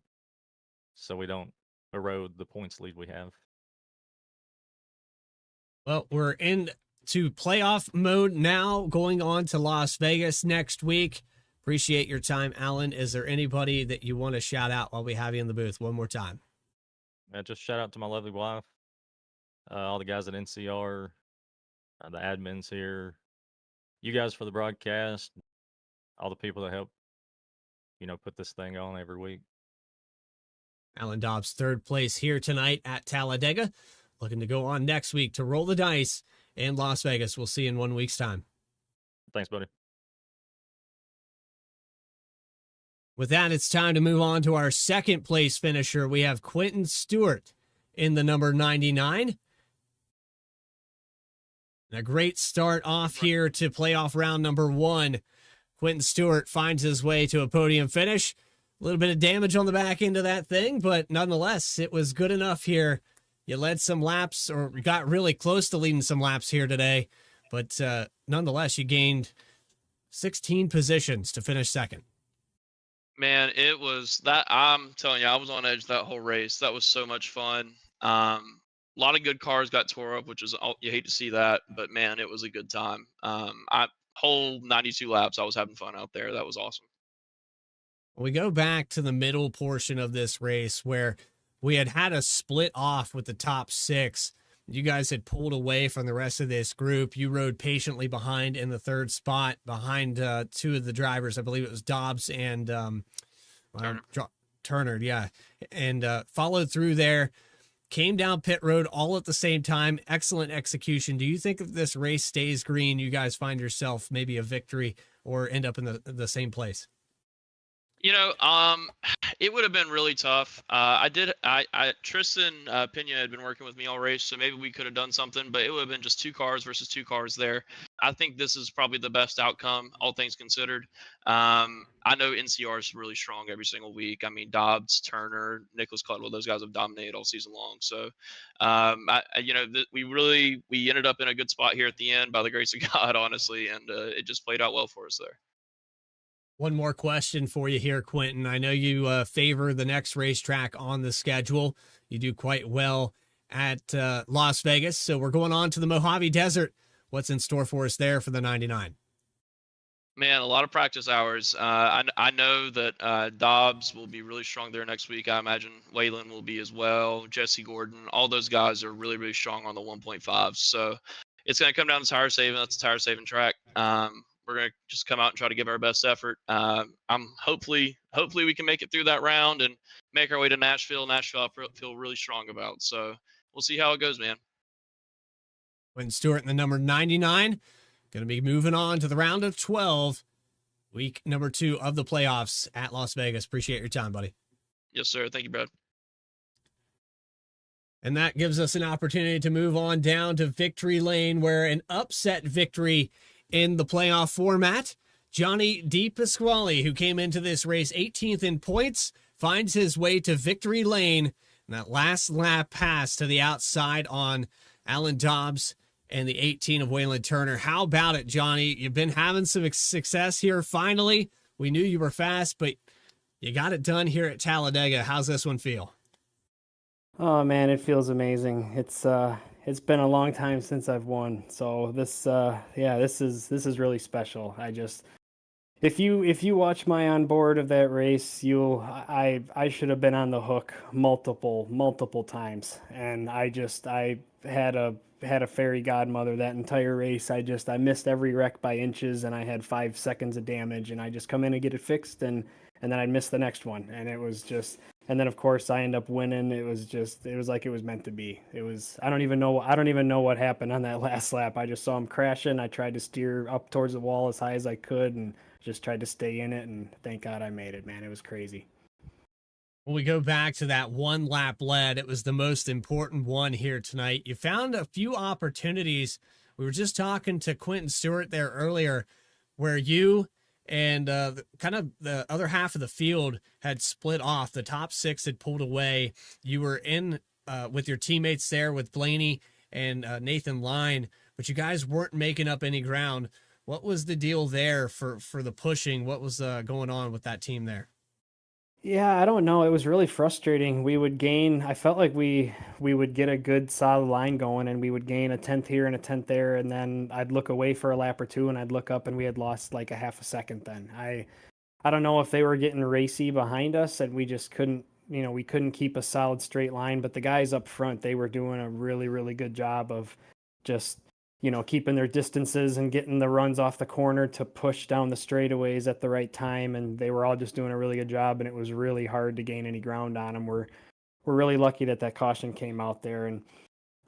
so we don't erode the points lead we have. Well, we're into playoff mode now, going on to Las Vegas next week. Appreciate your time, Alan. Is there anybody that you want to shout out while we have you in the booth one more time? Just shout out to my lovely wife, all the guys at NCR, the admins here, you guys for the broadcast, all the people that help, put this thing on every week. Alan Dobbs, third place here tonight at Talladega. Looking to go on next week to roll the dice in Las Vegas. We'll see you in 1 week's time. Thanks, buddy. With that, it's time to move on to our second place finisher. We have Quentin Stewart in the number 99. And a great start off here to playoff round number 1. Quentin Stewart finds his way to a podium finish. A little bit of damage on the back end of that thing, but nonetheless, it was good enough here. You led some laps, or got really close to leading some laps here today, but nonetheless, you gained 16 positions to finish second. Man, it was that. I'm telling you, I was on edge that whole race. That was so much fun. A lot of good cars got tore up, which is you hate to see that, but man, it was a good time. Whole 92 laps, I was having fun out there. That was awesome. We go back to the middle portion of this race where we had a split off with the top 6. You guys had pulled away from the rest of this group. You rode patiently behind in the third spot behind 2 of the drivers. I believe it was Dobbs and Turner, yeah. And followed through there, came down pit road all at the same time. Excellent execution. Do you think if this race stays green, you guys find yourself maybe a victory or end up in the same place? It would have been really tough. Tristan Pena had been working with me all race, so maybe we could have done something, but it would have been just 2 cars versus 2 cars there. I think this is probably the best outcome, all things considered. I know NCR is really strong every single week. I mean, Dobbs, Turner, Nicholas Caldwell, those guys have dominated all season long. So, we ended up in a good spot here at the end by the grace of God, honestly, and it just played out well for us there. One more question for you here, Quentin. I know you favor the next racetrack on the schedule. You do quite well at Las Vegas. So we're going on to the Mojave Desert. What's in store for us there for the 99? Man, a lot of practice hours. I know that Dobbs will be really strong there next week. I imagine Waylon will be as well. Jesse Gordon, all those guys are really, really strong on the 1.5. So it's going to come down to tire saving. That's a tire saving track. We're going to just come out and try to give our best effort. Hopefully we can make it through that round and make our way to Nashville. Nashville, I feel really strong about. So we'll see how it goes, man. Quentin Stewart in the number 99. Going to be moving on to the round of 12 Week number 2 of the playoffs at Las Vegas. Appreciate your time, buddy. Yes, sir. Thank you, Brad. And that gives us an opportunity to move on down to victory lane, where an upset victory in the playoff format. Johnny DePasquale, who came into this race 18th in points, finds his way to victory lane. And that last lap pass to the outside on Alan Dobbs and the 18 of Waylon Turner. How about it, Johnny? You've been having some success here. Finally, we knew you were fast, but you got it done here at Talladega. How's this one feel? Oh man, it feels amazing. It's been a long time since I've won. So this is really special. If you watch my on board of that race, I should have been on the hook multiple times. And I had a fairy godmother that entire race. I missed every wreck by inches, and I had 5 seconds of damage, and I just come in and get it fixed, and then I'd miss the next one. And it was just, and then of course I end up winning. It was like it was meant to be. I don't even know what happened on that last lap. I just saw him crashing. I tried to steer up towards the wall as high as I could and just tried to stay in it, and thank God I made it, man. It was crazy. When we go back to that one lap lead, it was the most important one here tonight. You found a few opportunities. We were just talking to Quentin Stewart there earlier, where you and kind of the other half of the field had split off. The top 6 had pulled away. You were in with your teammates there with Blaney and Nathan Line, but you guys weren't making up any ground. What was the deal there for the pushing? What was going on with that team there? Yeah, I don't know. It was really frustrating. I felt like we would get a good solid line going, and we would gain a 10th here and a 10th there, and then I'd look away for a lap or two and I'd look up and we had lost like a half a second then. I don't know if they were getting racy behind us and we just couldn't, we couldn't keep a solid straight line, but the guys up front, they were doing a really, really good job of just keeping their distances and getting the runs off the corner to push down the straightaways at the right time. And they were all just doing a really good job, and it was really hard to gain any ground on them. We're really lucky that caution came out there. And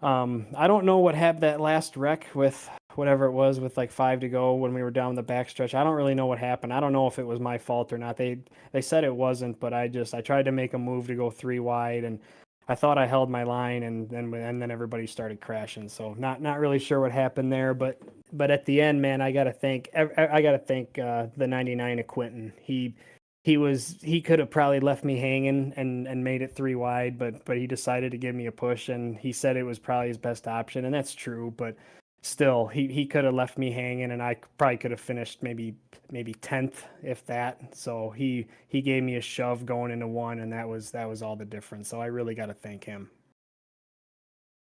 I don't know what happened that last wreck with whatever it was with like 5 to go when we were down the backstretch. I don't really know what happened. I don't know if it was my fault or not. They said it wasn't, but I tried to make a move to go 3 wide, and I thought I held my line, and then everybody started crashing. So not really sure what happened there, but at the end, man, I gotta thank the 99 of Quentin. He could have probably left me hanging and made it 3 wide, but he decided to give me a push, and he said it was probably his best option, and that's true. But still, he could have left me hanging, and I probably could have finished maybe 10th, if that. So he gave me a shove going into 1, and that was all the difference. So I really got to thank him.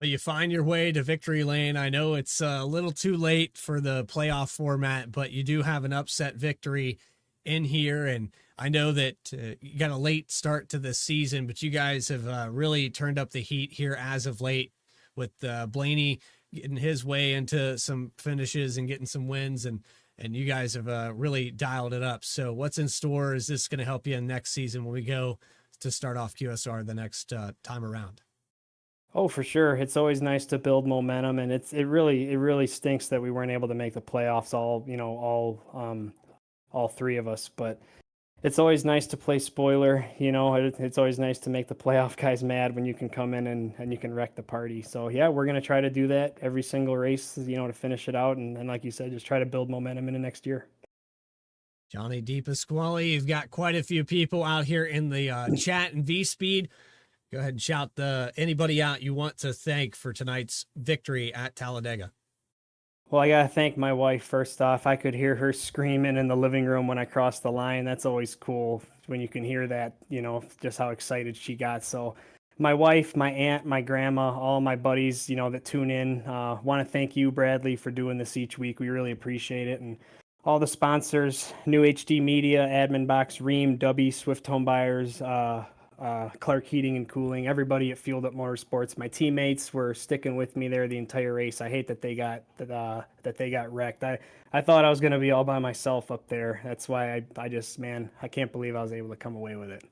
But you find your way to victory lane. I know it's a little too late for the playoff format, but you do have an upset victory in here. And I know that you got a late start to the season, but you guys have really turned up the heat here as of late, with Blaney getting his way into some finishes and getting some wins, and you guys have really dialed it up. So what's in store? Is this going to help you in next season when we go to start off QSR the next time around? Oh, for sure. It's always nice to build momentum, and it really stinks that we weren't able to make the playoffs all 3 of us, but it's always nice to play spoiler. It's always nice to make the playoff guys mad when you can come in and you can wreck the party. So yeah, we're going to try to do that every single race, to finish it out. And like you said, just try to build momentum into next year. Johnny DePasquale, you've got quite a few people out here in the chat and V-Speed. Go ahead and shout anybody out you want to thank for tonight's victory at Talladega. Well, I got to thank my wife first off. I could hear her screaming in the living room when I crossed the line. That's always cool when you can hear that, just how excited she got. So my wife, my aunt, my grandma, all my buddies, that tune in, want to thank you, Bradley, for doing this each week. We really appreciate it. And all the sponsors, New HD Media, Admin Box, Ream, Dubby, Swift Home Buyers, Clark Heating and Cooling, everybody at Field Up Motorsports. My teammates were sticking with me there the entire race. I hate that they got wrecked. I thought I was going to be all by myself up there. That's why I can't believe I was able to come away with it.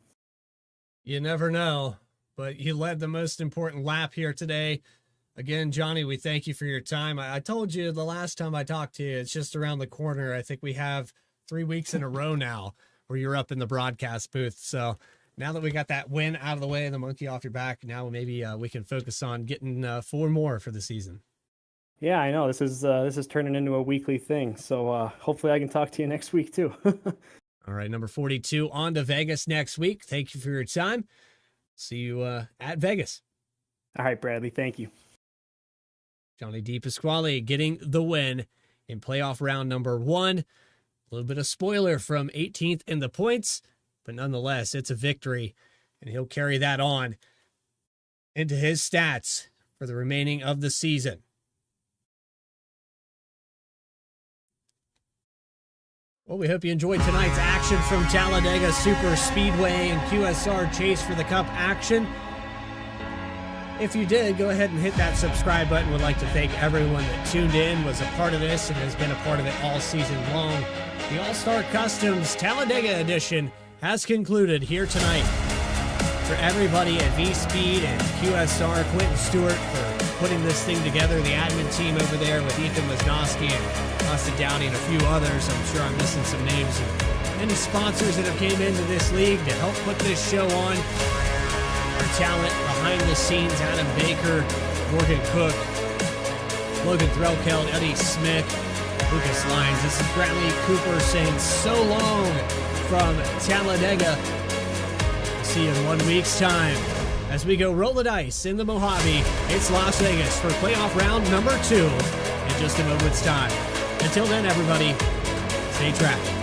You never know, but you led the most important lap here today. Again, Johnny, we thank you for your time. I told you the last time I talked to you, it's just around the corner. I think we have 3 weeks in a row now where you're up in the broadcast booth. So now that we got that win out of the way and the monkey off your back, now maybe we can focus on getting 4 more for the season. Yeah, I know this is turning into a weekly thing. So hopefully I can talk to you next week too. All right, number 42 on to Vegas next week. Thank you for your time. See you at Vegas. All right, Bradley. Thank you. Johnny DePasquale getting the win in playoff round number 1. A little bit of spoiler from 18th in the points, but nonetheless, it's a victory, and he'll carry that on into his stats for the remaining of the season. Well, we hope you enjoyed tonight's action from Talladega Super Speedway and QSR Chase for the Cup action. If you did, go ahead and hit that subscribe button. We'd like to thank everyone that tuned in, was a part of this, and has been a part of it all season long. The All-Star Customs Talladega edition has concluded here tonight. For everybody at V-Speed and QSR, Quentin Stewart for putting this thing together, the admin team over there with Ethan Wisnowski and Austin Downey and a few others. I'm sure I'm missing some names. And many sponsors that have came into this league to help put this show on. Our talent behind the scenes, Adam Baker, Morgan Cook, Logan Threlkeld, Eddie Smith, Lucas Lyons. This is Bradley Cooper saying so long from Talladega. See you in 1 week's time as we go roll the dice in the Mojave. It's Las Vegas for playoff round number 2 in just a moment's time. Until then, everybody, stay trapped.